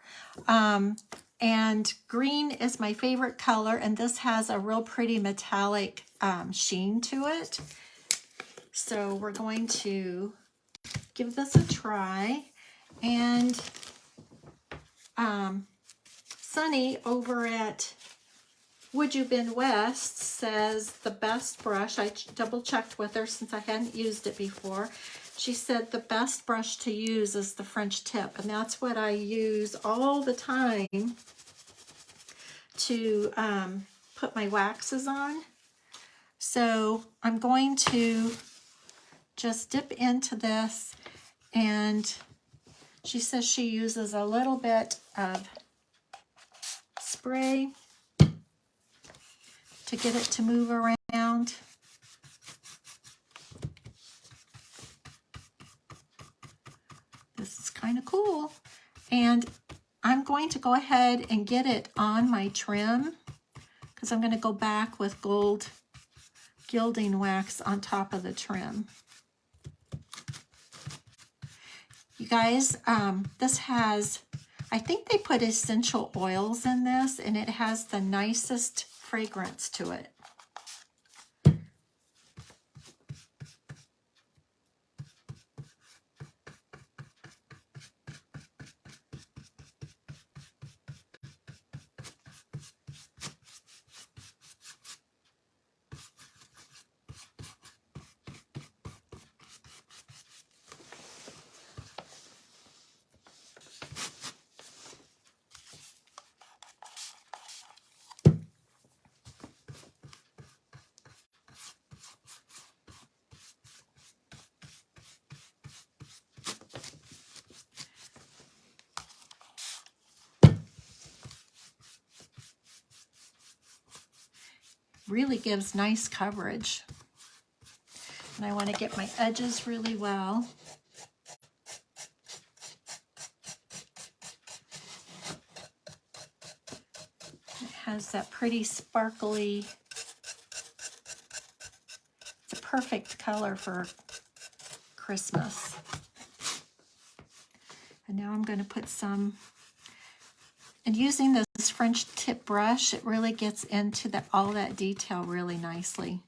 S1: And green is my favorite color, and this has a real pretty metallic sheen to it. So we're going to give this a try. And Sunny over at WoodUbend West says the best brush, I double checked with her since I hadn't used it before. She said the best brush to use is the French tip, and that's what I use all the time to put my waxes on. So I'm going to just dip into this, and she says she uses a little bit of spray to get it to move around. This is kind of cool. And I'm going to go ahead and get it on my trim because I'm going to go back with gold gilding wax on top of the trim. You guys, this has, I think they put essential oils in this, and it has the nicest fragrance to it. Really gives nice coverage. And I want to get my edges really well. It has that pretty sparkly, it's a perfect color for Christmas. And now I'm going to put some, and using this French tip brush, it really gets into all that detail really nicely.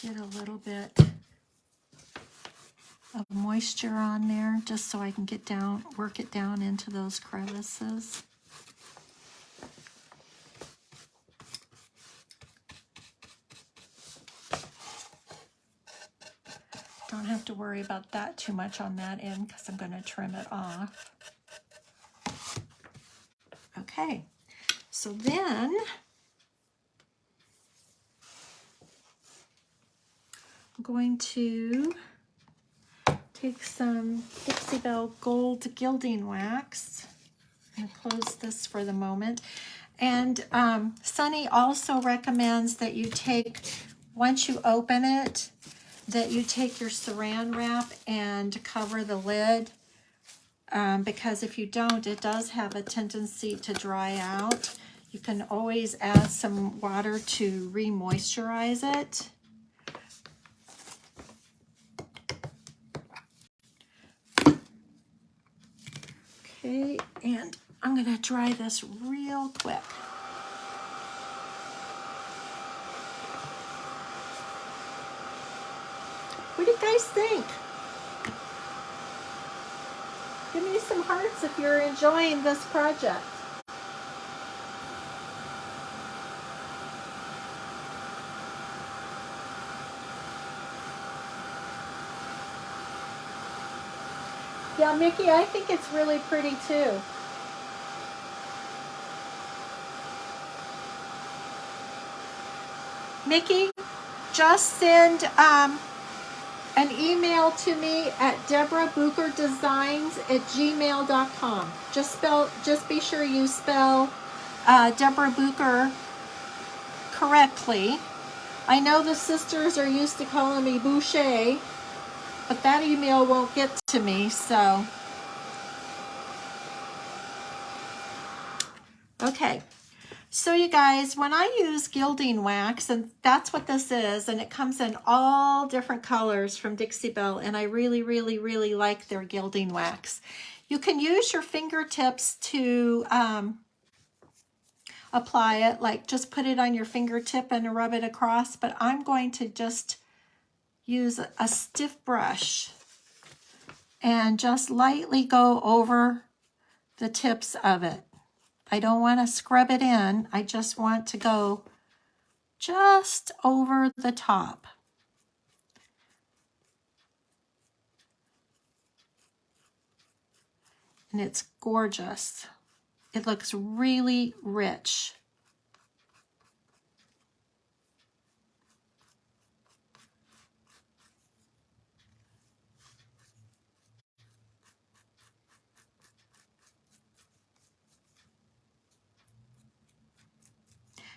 S1: Get a little bit of moisture on there just so I can get down, work it down into those crevices. Don't have to worry about that too much on that end because I'm going to trim it off. Okay, so then I'm going to take some Dixie Belle Gold Gilding Wax and close this for the moment. And Sunny also recommends that you take, once you open it, that you take your saran wrap and cover the lid, because if you don't, it does have a tendency to dry out. You can always add some water to re-moisturize it. Okay, and I'm going to dry this real quick. What do you guys think? Give me some hearts if you're enjoying this project. Yeah, Mickey, I think it's really pretty too. Mickey, just send an email to me at deborahbucherdesigns@gmail.com. Just be sure you spell Deborah Bucher correctly. I know the sisters are used to calling me Bucher, but that email won't get to me, so. Okay, So you guys, when I use gilding wax, and that's what this is, and it comes in all different colors from Dixie Belle, and I really, really, really like their gilding wax. You can use your fingertips to apply it, like just put it on your fingertip and rub it across, but I'm going to just use a stiff brush and just lightly go over the tips of it. I don't want to scrub it in. I just want to go just over the top. And it's gorgeous. It looks really rich.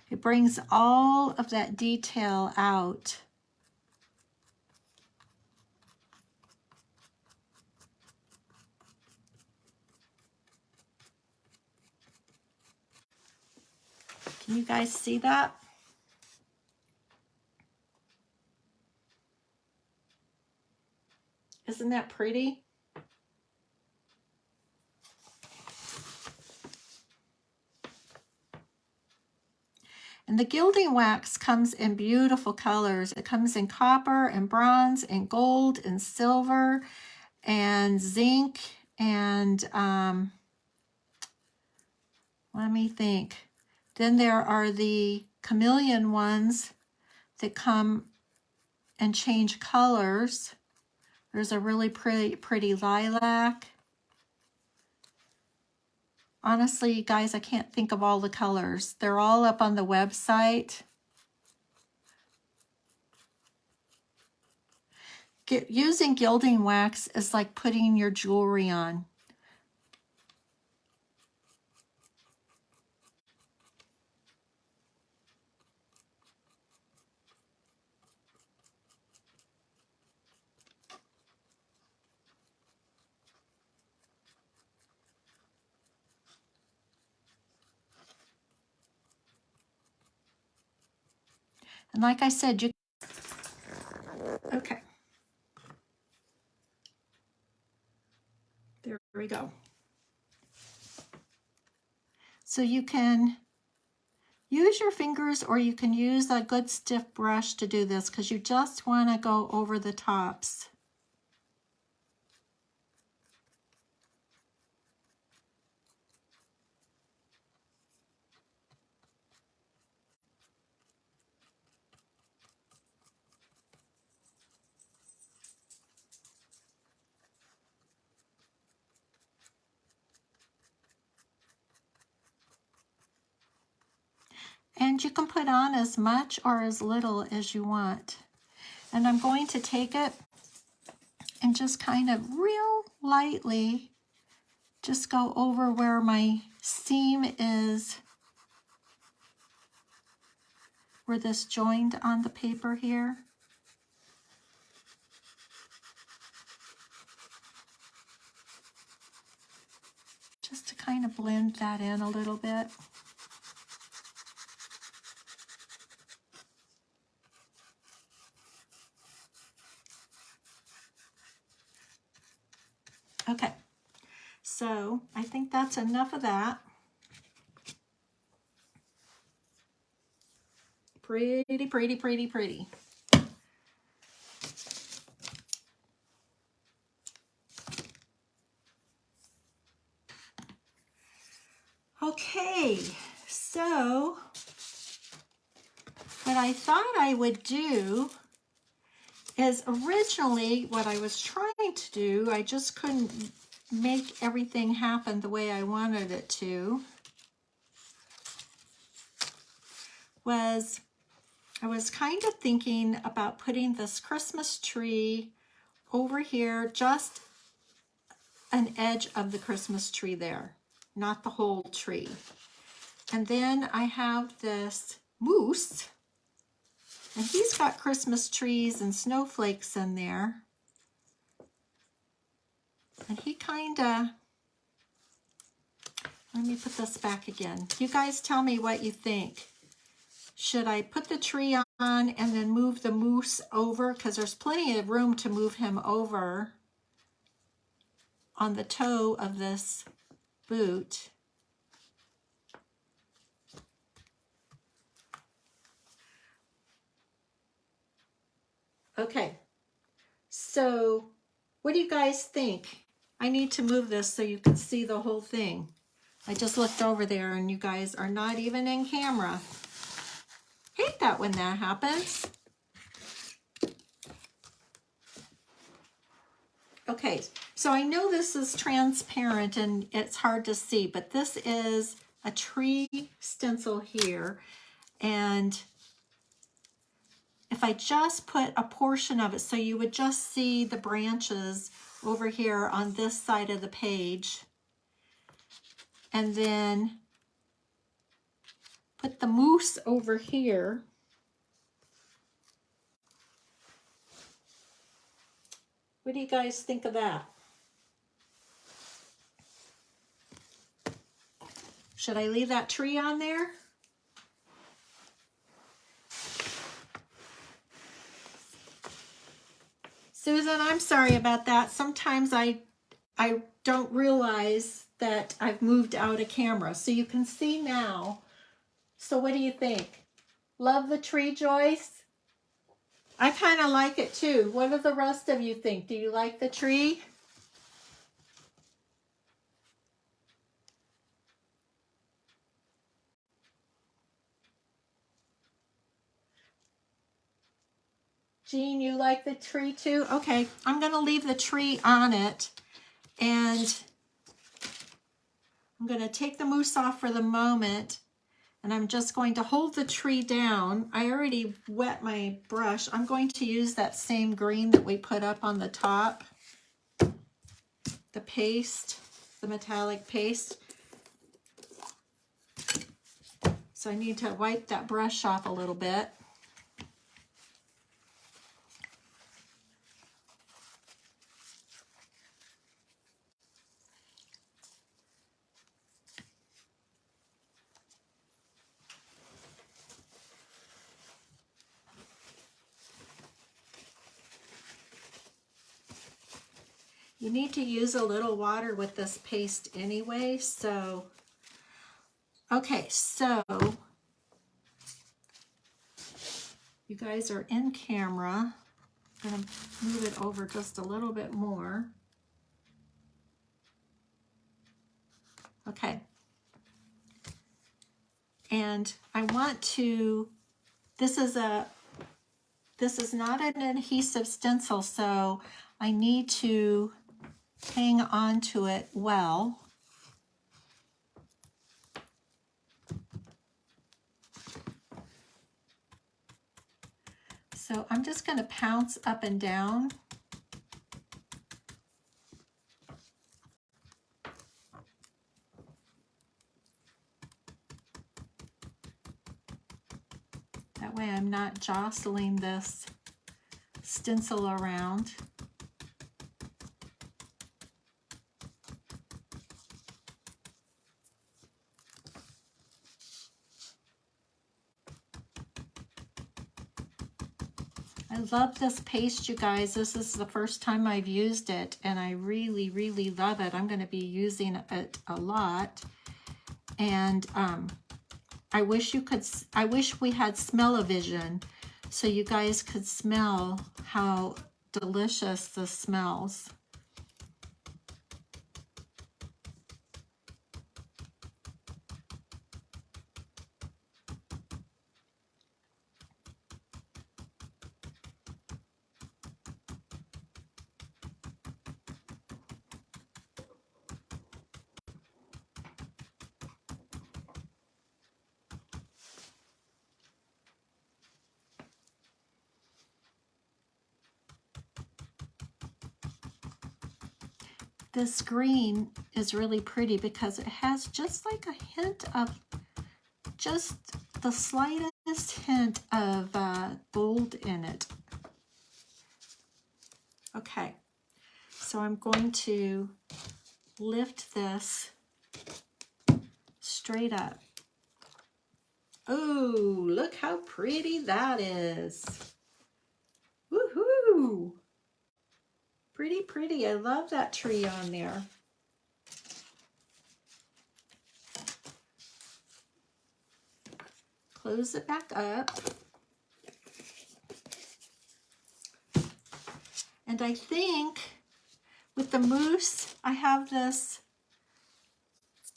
S1: It brings all of that detail out. Can you guys see that? Isn't that pretty? And the gilding wax comes in beautiful colors. It comes in copper and bronze and gold and silver and zinc and let me think. Then there are the chameleon ones that come and change colors. There's a really pretty lilac. Honestly, guys, I can't think of all the colors. They're all up on the website. Using gilding wax is like putting your jewelry on. And like I said, okay. There we go. So you can use your fingers or you can use a good stiff brush to do this because you just want to go over the tops. And you can put on as much or as little as you want. And I'm going to take it and just kind of real lightly just go over where my seam is, where this joined on the paper here. Just to kind of blend that in a little bit. Okay, so I think that's enough of that. Pretty, pretty, pretty, pretty. Okay, so what I thought I would do is originally what I was trying to do, I just couldn't make everything happen the way I wanted it to, was I was kind of thinking about putting this Christmas tree over here, just an edge of the Christmas tree there, not the whole tree. And then I have this moose, and he's got Christmas trees and snowflakes in there. And he kind of, Let me put this back again. You guys tell me what you think. Should I put the tree on and then move the moose over? Because there's plenty of room to move him over on the toe of this boot. Okay, so what do you guys think? I need to move this so you can see the whole thing. I just looked over there and you guys are not even in camera. Hate that when that happens. Okay, so I know this is transparent and it's hard to see, but this is a tree stencil here. And if I just put a portion of it, so you would just see the branches over here on this side of the page, and then put the moose over here. What do you guys think of that? Should I leave that tree on there? Susan, I'm sorry about that. Sometimes I don't realize that I've moved out of camera. So you can see now. So what do you think? Love the tree, Joyce? I kind of like it too. What do the rest of you think? Do you like the tree? Jean, you like the tree too? Okay, I'm going to leave the tree on it, and I'm going to take the moose off for the moment, and I'm just going to hold the tree down. I already wet my brush. I'm going to use that same green that we put up on the top, the paste, the metallic paste. So I need to wipe that brush off a little bit. You need to use a little water with this paste anyway, so, okay, so you guys are in camera. I'm gonna move it over just a little bit more. Okay. And I want to, this is not an adhesive stencil, so I need to hang on to it well. So I'm just going to pounce up and down. That way I'm not jostling this stencil around. I love this paste, you guys. This is the first time I've used it, and I really, really love it. I'm going to be using it a lot. And I wish we had smell-o-vision so you guys could smell how delicious this smells. This green is really pretty because it has just like a hint of, just the slightest hint of gold in it. Okay, so I'm going to lift this straight up. Oh, look how pretty that is. Woohoo! Pretty, pretty. I love that tree on there. Close it back up. And I think with the mousse, I have this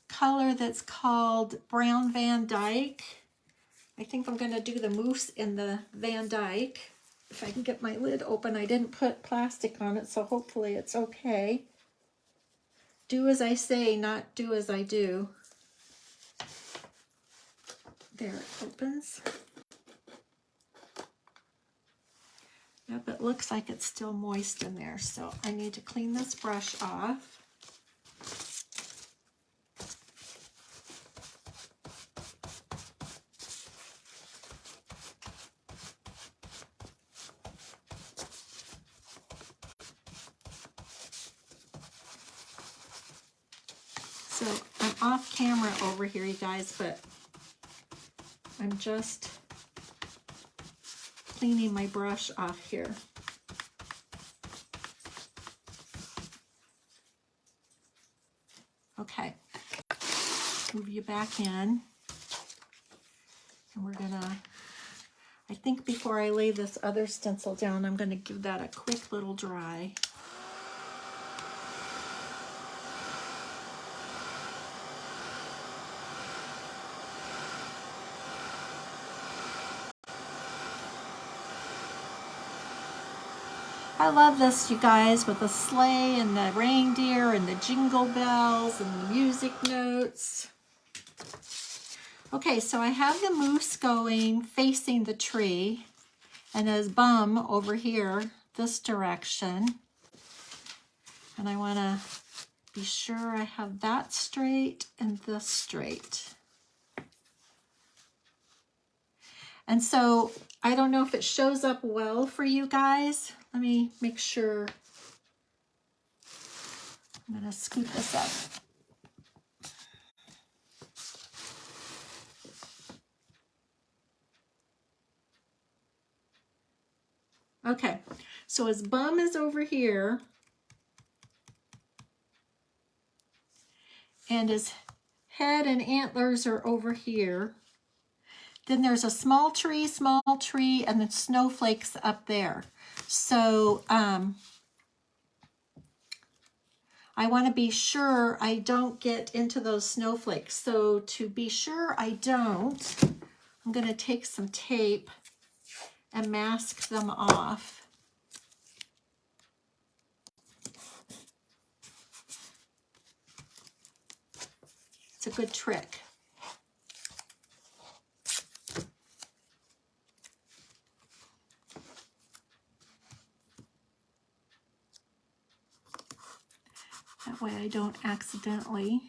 S1: color that's called Brown Van Dyke. I think I'm going to do the mousse in the Van Dyke. If I can get my lid open, I didn't put plastic on it, so hopefully it's okay. Do as I say, not do as I do. There it opens. Yep, it looks like it's still moist in there, so I need to clean this brush off. So I'm off camera over here, you guys, but I'm just cleaning my brush off here. Okay, move you back in. And we're gonna, I think before I lay this other stencil down, I'm gonna give that a quick little dry. I love this, you guys, with the sleigh and the reindeer and the jingle bells and the music notes. Okay, so I have the mousse going facing the tree and his bum over here, this direction. And I want to be sure I have that straight and this straight. And so I don't know if it shows up well for you guys. Let me make sure. I'm going to scoot this up. Okay, so his bum is over here. And his head and antlers are over here. Then there's a small tree, and then snowflakes up there. So I want to be sure I don't get into those snowflakes. So to be sure I don't, I'm going to take some tape and mask them off. It's a good trick. That way I don't accidentally.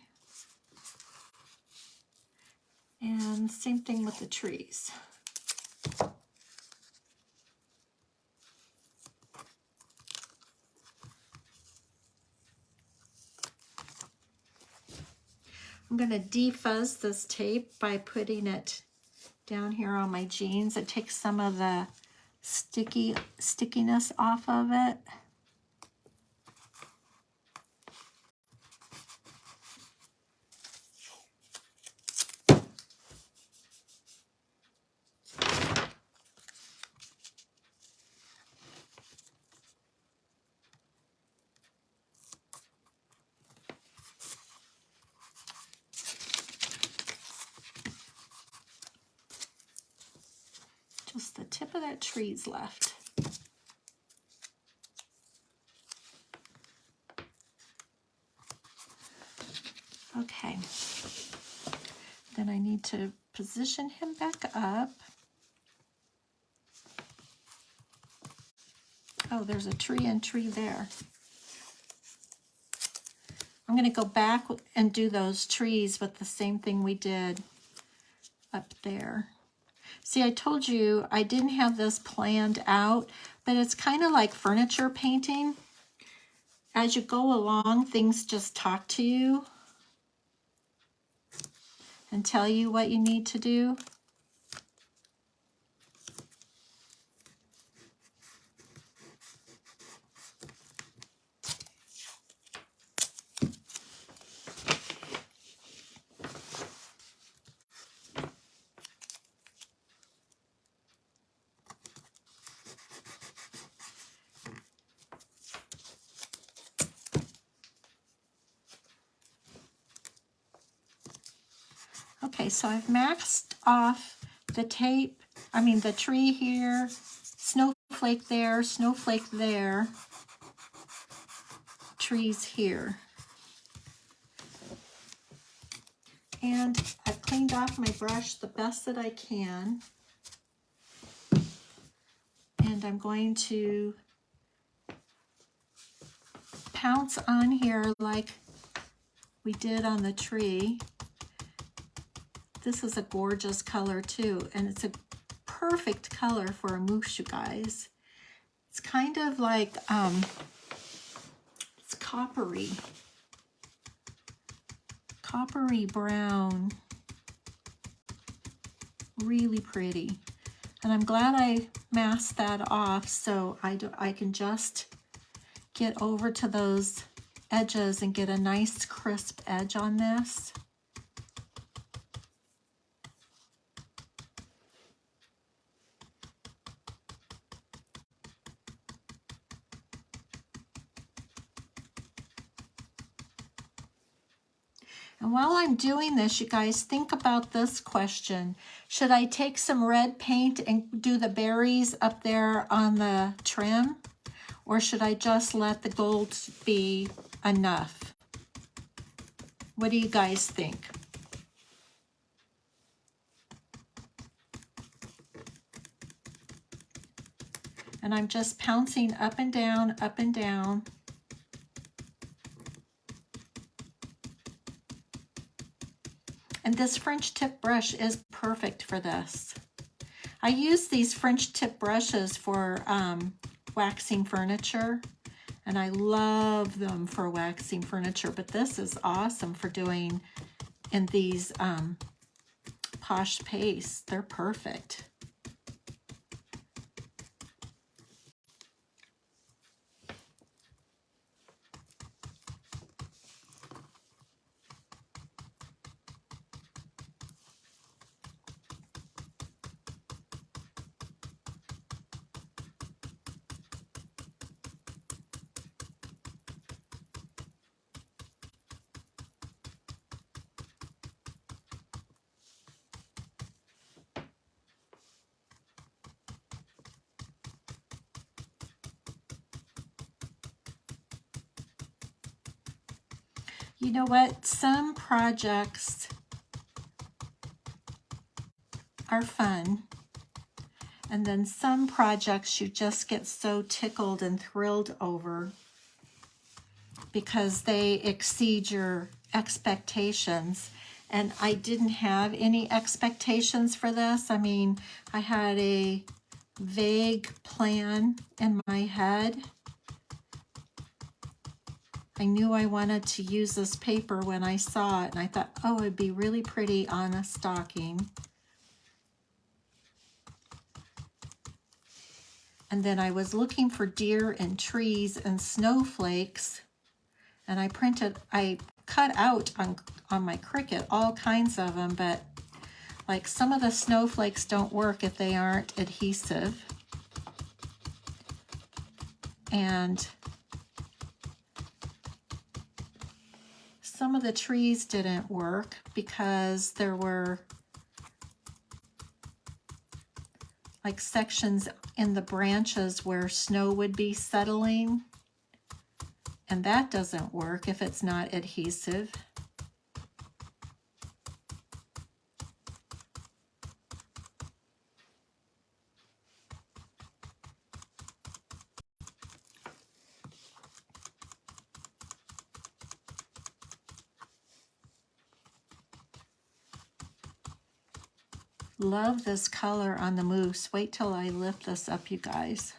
S1: And same thing with the trees. I'm going to defuzz this tape by putting it down here on my jeans. It takes some of the stickiness off of it. Just the tip of that tree's left. Okay. Then I need to position him back up. Oh, there's a tree and tree there. I'm going to go back and do those trees with the same thing we did up there. See, I told you I didn't have this planned out, but it's kind of like furniture painting. As you go along, things just talk to you. and tell you what you need to do. Okay, so I've maxed off the tape, the tree here, snowflake there, trees here. And I've cleaned off my brush the best that I can. And I'm going to pounce on here like we did on the tree. This is a gorgeous color too, and it's a perfect color for a mousse, you guys. It's kind of like, it's coppery brown, really pretty. And I'm glad I masked that off so I can just get over to those edges and get a nice crisp edge on this. And while I'm doing this, you guys, think about this question. Should I take some red paint and do the berries up there on the trim? Or should I just let the gold be enough? What do you guys think? And I'm just pouncing up and down, up and down. And this French tip brush is perfect for this. I use these French tip brushes for waxing furniture, and I love them for waxing furniture, but this is awesome for doing in these Posh pastes. They're perfect. You know what? Some projects are fun, and then some projects you just get so tickled and thrilled over because they exceed your expectations. And I didn't have any expectations for this. I had a vague plan in my head. I knew I wanted to use this paper when I saw it, and I thought, oh, it'd be really pretty on a stocking. And then I was looking for deer and trees and snowflakes, and I cut out on my Cricut all kinds of them, but like some of the snowflakes don't work if they aren't adhesive. And some of the trees didn't work because there were like sections in the branches where snow would be settling, and that doesn't work if it's not adhesive. Love this color on the mousse. Wait till I lift this up, you guys.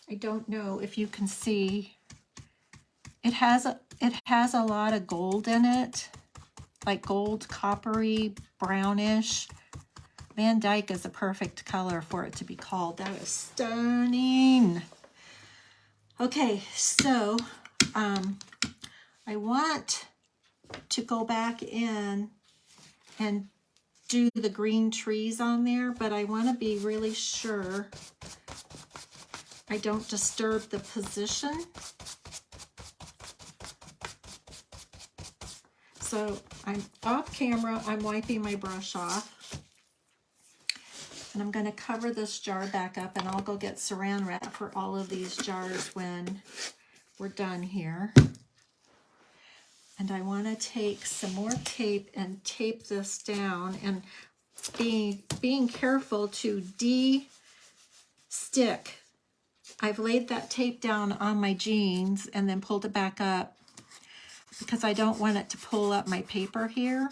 S1: I don't know if you can see. It has a lot of gold in it. like gold, coppery, brownish. Van Dyke is a perfect color for it to be called. That is stunning. Okay, so I want to go back in and do the green trees on there, but I want to be really sure I don't disturb the position. So I'm off camera, I'm wiping my brush off. And I'm going to cover this jar back up, and I'll go get saran wrap for all of these jars when we're done here. And I want to take some more tape and tape this down, and being careful to de-stick. I've laid that tape down on my jeans and then pulled it back up because I don't want it to pull up my paper here,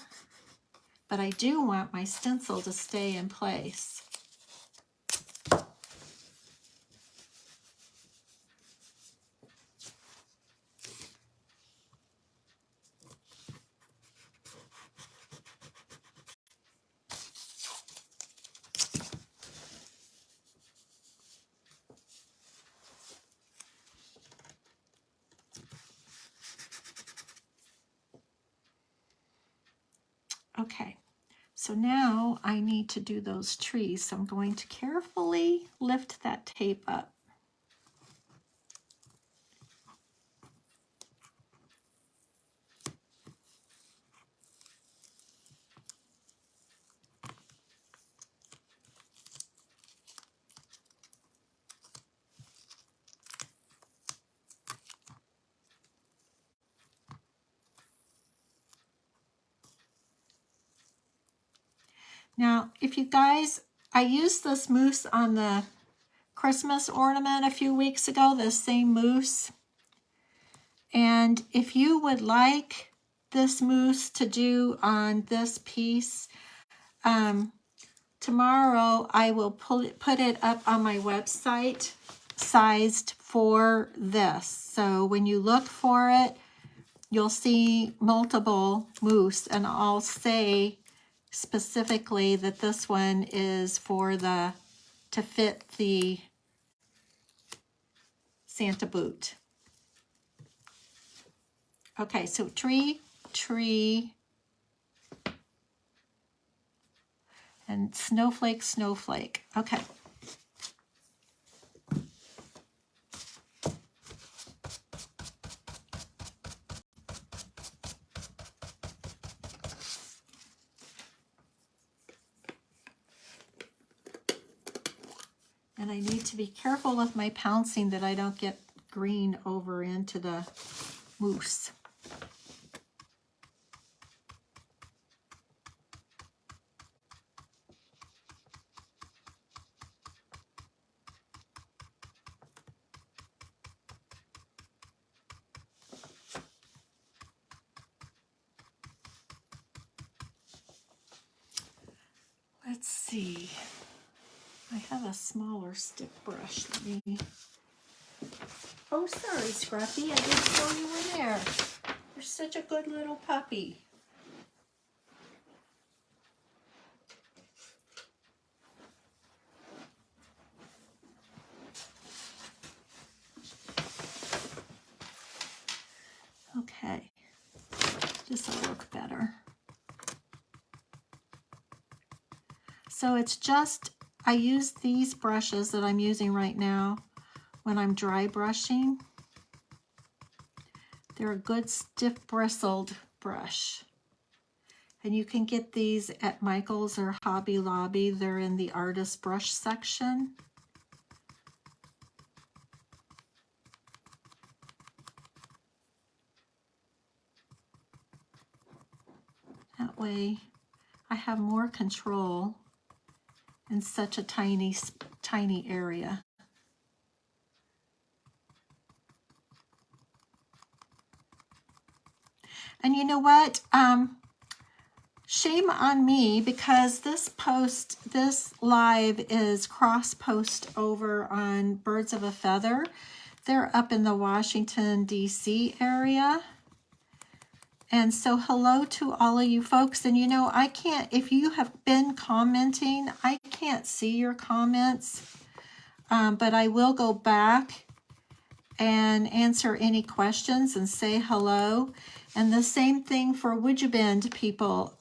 S1: but I do want my stencil to stay in place. Okay, so now I need to do those trees. So I'm going to carefully lift that tape up. Now, if you guys, I used this mousse on the Christmas ornament a few weeks ago, this same mousse. And if you would like this mousse to do on this piece, tomorrow I will put it up on my website sized for this. So when you look for it, you'll see multiple mousse, and I'll say specifically that this one is for to fit the Santa boot. Okay, so tree, and snowflake, snowflake. Okay. And I need to be careful with my pouncing that I don't get green over into the mousse. Let's see. I have a smaller stick brush. Oh, sorry, Scruffy. I didn't throw you in there. You're such a good little puppy. Okay. This will look better. So it's just, I use these brushes that I'm using right now when I'm dry brushing. They're a good stiff bristled brush. And you can get these at Michael's or Hobby Lobby. They're in the artist brush section. That way I have more control in such a tiny area. And you know what? Shame on me, because this live is cross post over on Birds of a Feather. They're up in the Washington, D.C. area. And so hello to all of you folks. And you know, I can't, if you have been commenting, I can't see your comments, but I will go back and answer any questions and say hello. And the same thing for WoodUbend people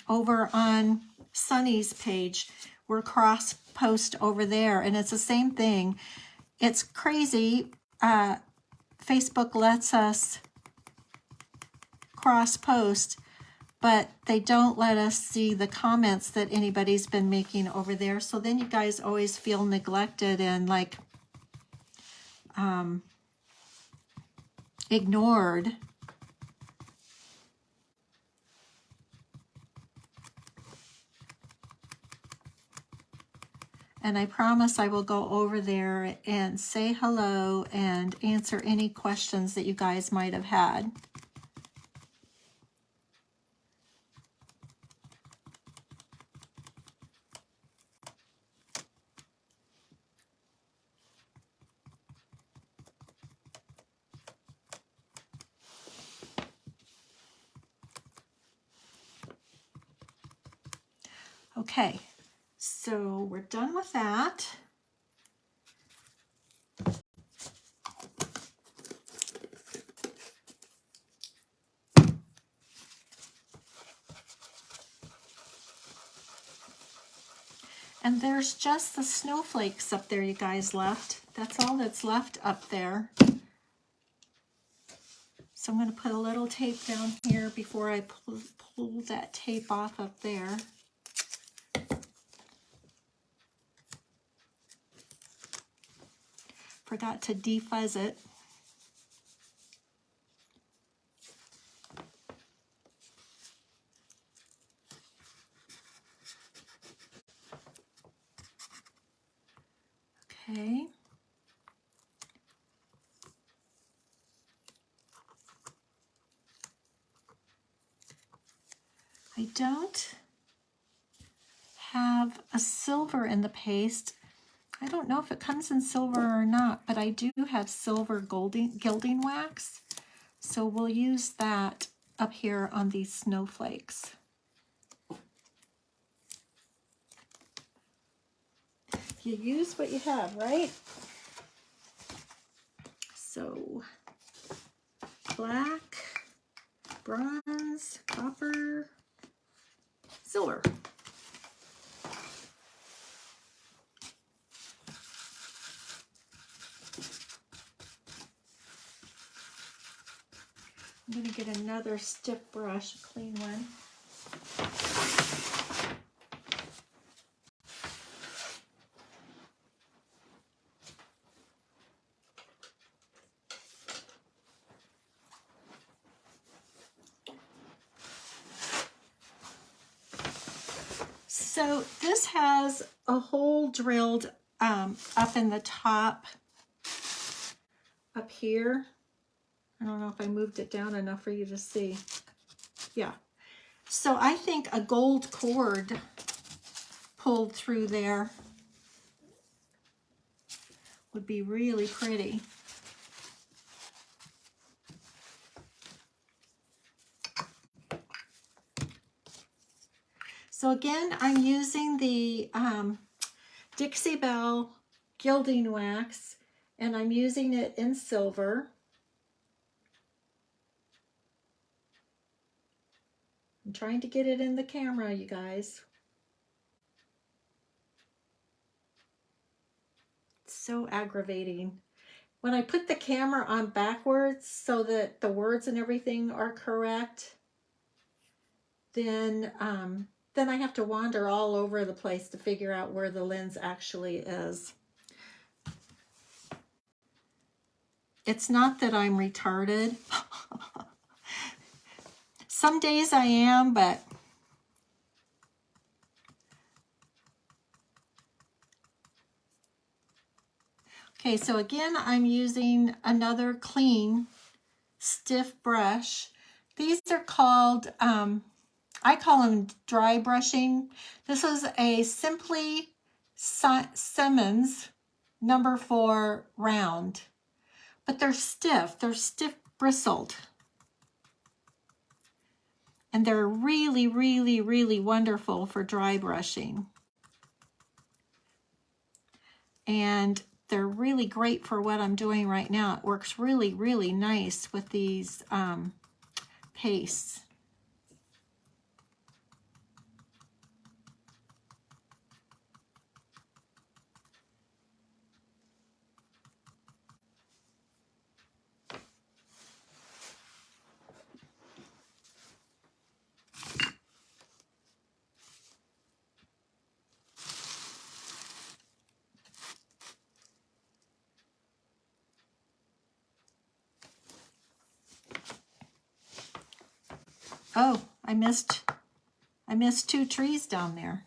S1: over on Sunny's page. We're cross post over there, and it's the same thing. It's crazy. Facebook lets us cross post, but they don't let us see the comments that anybody's been making over there. So then you guys always feel neglected and like ignored. And I promise I will go over there and say hello and answer any questions that you guys might have had. Okay, so we're done with that. And there's just the snowflakes up there you guys left. That's all that's left up there. So I'm going to put a little tape down here before I pull that tape off up there. Forgot to defuzz it. Okay. I don't have a silver in the paste. I don't know if it comes in silver or not, but I do have silver gilding wax. So we'll use that up here on these snowflakes. You use what you have, right? So black, bronze, copper, silver. I'm going to get another stiff brush, a clean one. So this has a hole drilled up in the top up here. I don't know if I moved it down enough for you to see. Yeah. So I think a gold cord pulled through there would be really pretty. So again, I'm using the Dixie Belle gilding wax, and I'm using it in silver. I'm trying to get it in the camera, you guys. It's so aggravating. When I put the camera on backwards so that the words and everything are correct, then I have to wander all over the place to figure out where the lens actually is. It's not that I'm retarded. Some days I am, but okay, so again, I'm using another clean, stiff brush. These are called, I call them dry brushing. This is a Simply Simmons number 4 round, but they're stiff bristled. And they're really, really, really wonderful for dry brushing. And they're really great for what I'm doing right now. It works really, really nice with these pastes. Oh, I missed 2 trees down there.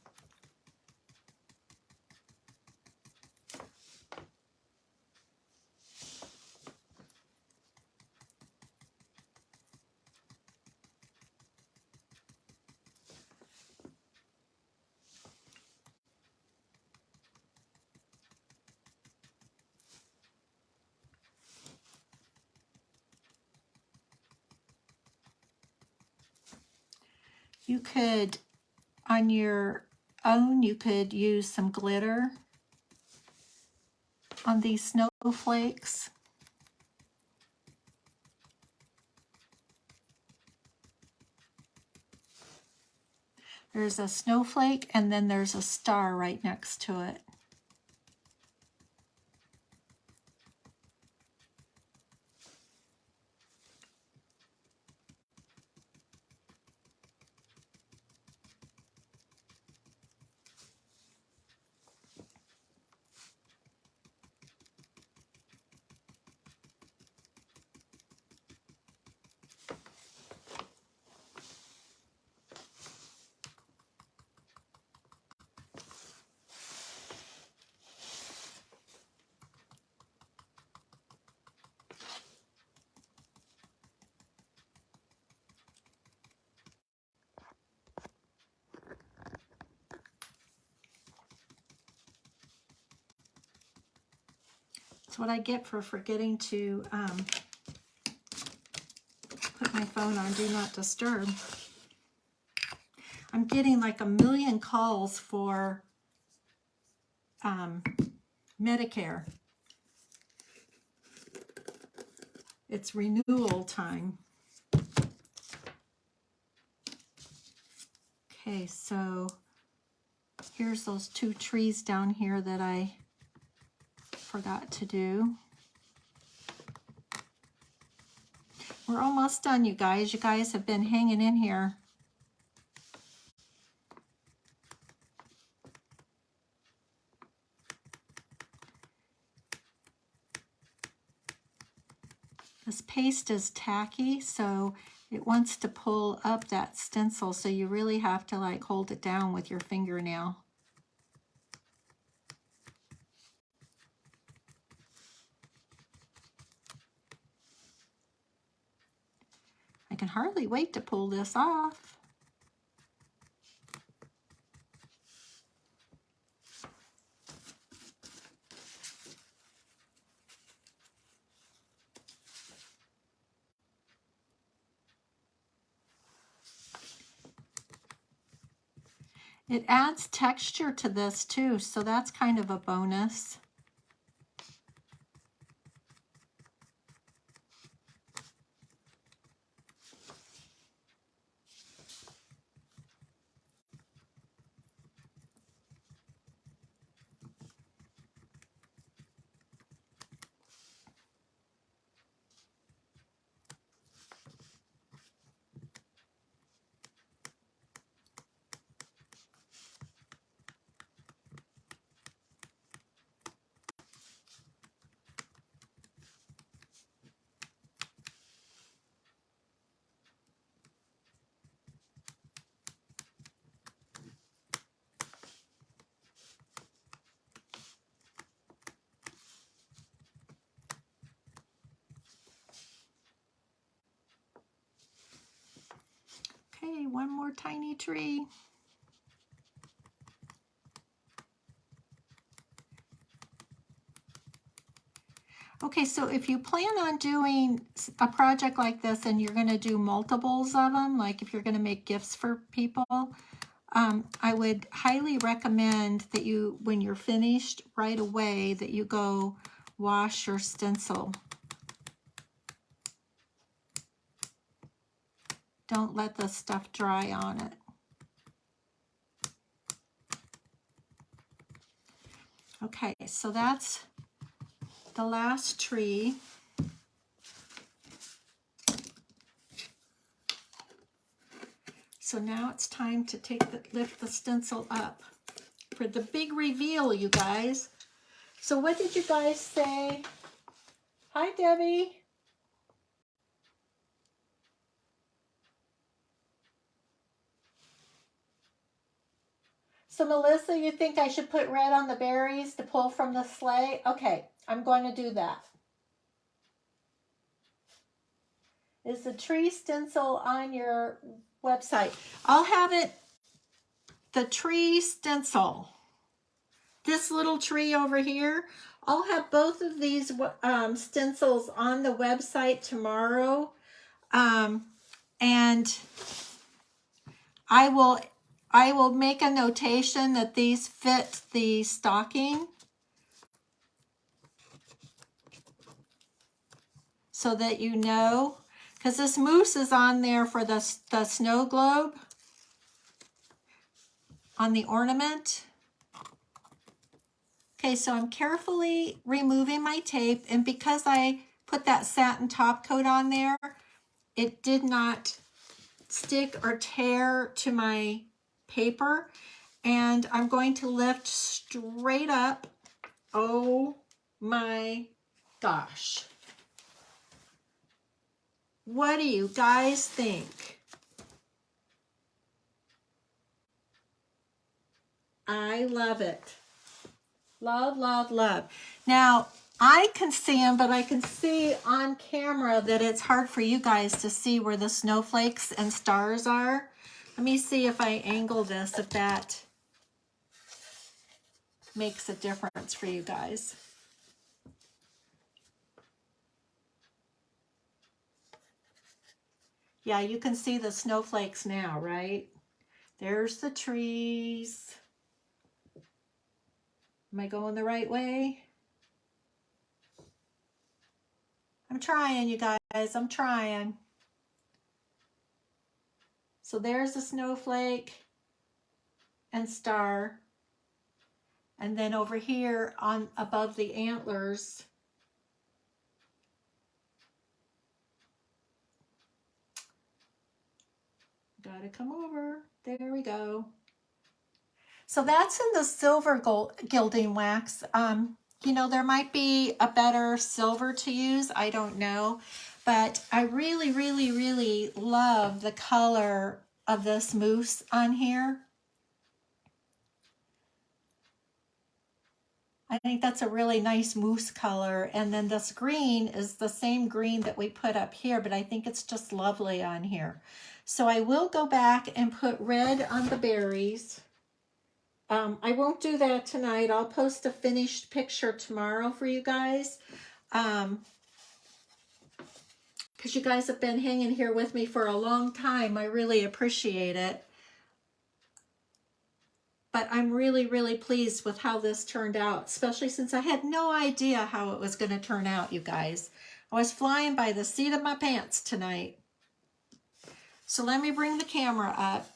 S1: You could, on your own, you could use some glitter on these snowflakes. There's a snowflake and then there's a star right next to it. That's what I get for forgetting to put my phone on Do Not Disturb. I'm getting like a million calls for Medicare. It's renewal time. Okay, so here's those 2 trees down here that I forgot to do. We're almost done, you guys. You guys have been hanging in here. This paste is tacky, so it wants to pull up that stencil, so you really have to like hold it down with your fingernail. I can hardly wait to pull this off. It adds texture to this too, so that's kind of a bonus. Okay, one more tiny tree. Okay, so if you plan on doing a project like this and you're going to do multiples of them, like if you're going to make gifts for people, I would highly recommend that you, when you're finished right away, that you go wash your stencil. Don't let the stuff dry on it. Okay, so that's the last tree. So now it's time to lift the stencil up for the big reveal, you guys. So what did you guys say? Hi, Debbie. So Melissa, you think I should put red on the berries to pull from the sleigh? Okay, I'm going to do that. Is the tree stencil on your website? I'll have it, the tree stencil. This little tree over here, I'll have both of these stencils on the website tomorrow. And I will make a notation that these fit the stocking so that you know, because this mousse is on there for the snow globe on the ornament. Okay, so I'm carefully removing my tape, and because I put that satin top coat on there, it did not stick or tear to my paper. And I'm going to lift straight up. Oh my gosh. What do you guys think? I love it. Love, love, love. Now, I can see them, but I can see on camera that it's hard for you guys to see where the snowflakes and stars are. Let me see if I angle this, if that makes a difference for you guys. Yeah, you can see the snowflakes now, right? There's the trees. Am I going the right way? I'm trying, you guys, I'm trying. So there's the snowflake and star. And then over here on above the antlers, gotta come over. There we go. So that's in the silver gilding wax. You know, there might be a better silver to use. I don't know. But I really, really, really love the color of this mousse on here. I think that's a really nice mousse color. And then this green is the same green that we put up here, but I think it's just lovely on here. So I will go back and put red on the berries. I won't do that tonight. I'll post a finished picture tomorrow for you guys. Because you guys have been hanging here with me for a long time. I really appreciate it. But I'm really, really pleased with how this turned out, especially since I had no idea how it was going to turn out, you guys. I was flying by the seat of my pants tonight. So let me bring the camera up.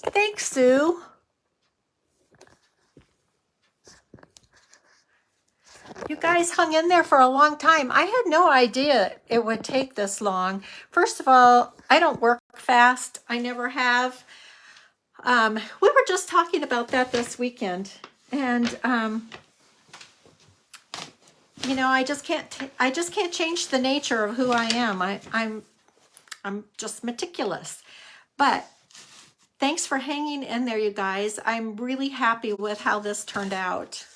S1: Thanks, Sue. You guys hung in there for a long time. I had no idea it would take this long. First of all, I don't work fast. I never have. We were just talking about that this weekend. And, you know, I just can't change the nature of who I am. I'm just meticulous. But thanks for hanging in there, you guys. I'm really happy with how this turned out.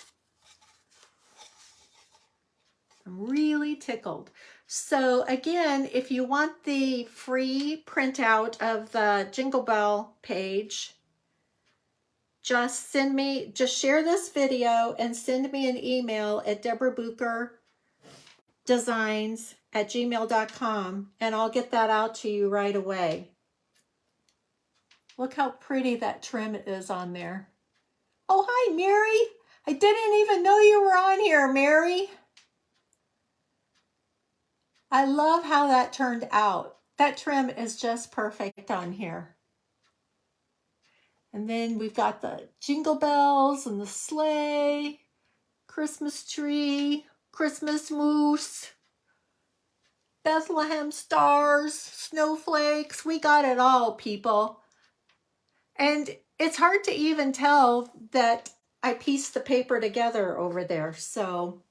S1: I'm really tickled. So again, if you want the free printout of the Jingle Bell page, just share this video and send me an email at deborahbucherdesigns@gmail.com, and I'll get that out to you right away. Look how pretty that trim is on there. Oh, hi, Mary. I didn't even know you were on here, Mary. I love how that turned out. That trim is just perfect on here. And then we've got the jingle bells and the sleigh, Christmas tree, Christmas moose, Bethlehem stars, snowflakes. We got it all, people. And it's hard to even tell that I pieced the paper together over there. So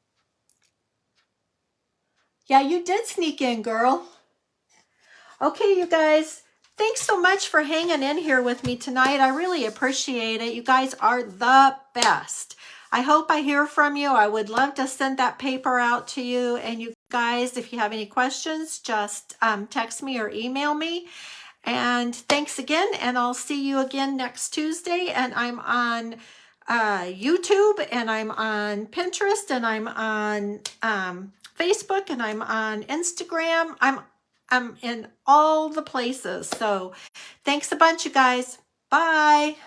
S1: yeah, you did sneak in, girl. Okay, you guys, thanks so much for hanging in here with me tonight. I really appreciate it. You guys are the best. I hope I hear from you. I would love to send that paper out to you. And you guys, if you have any questions, just text me or email me. And thanks again. And I'll see you again next Tuesday. And I'm on YouTube, and I'm on Pinterest, and I'm on Facebook, and I'm on Instagram. I'm in all the places. So thanks a bunch, you guys. Bye.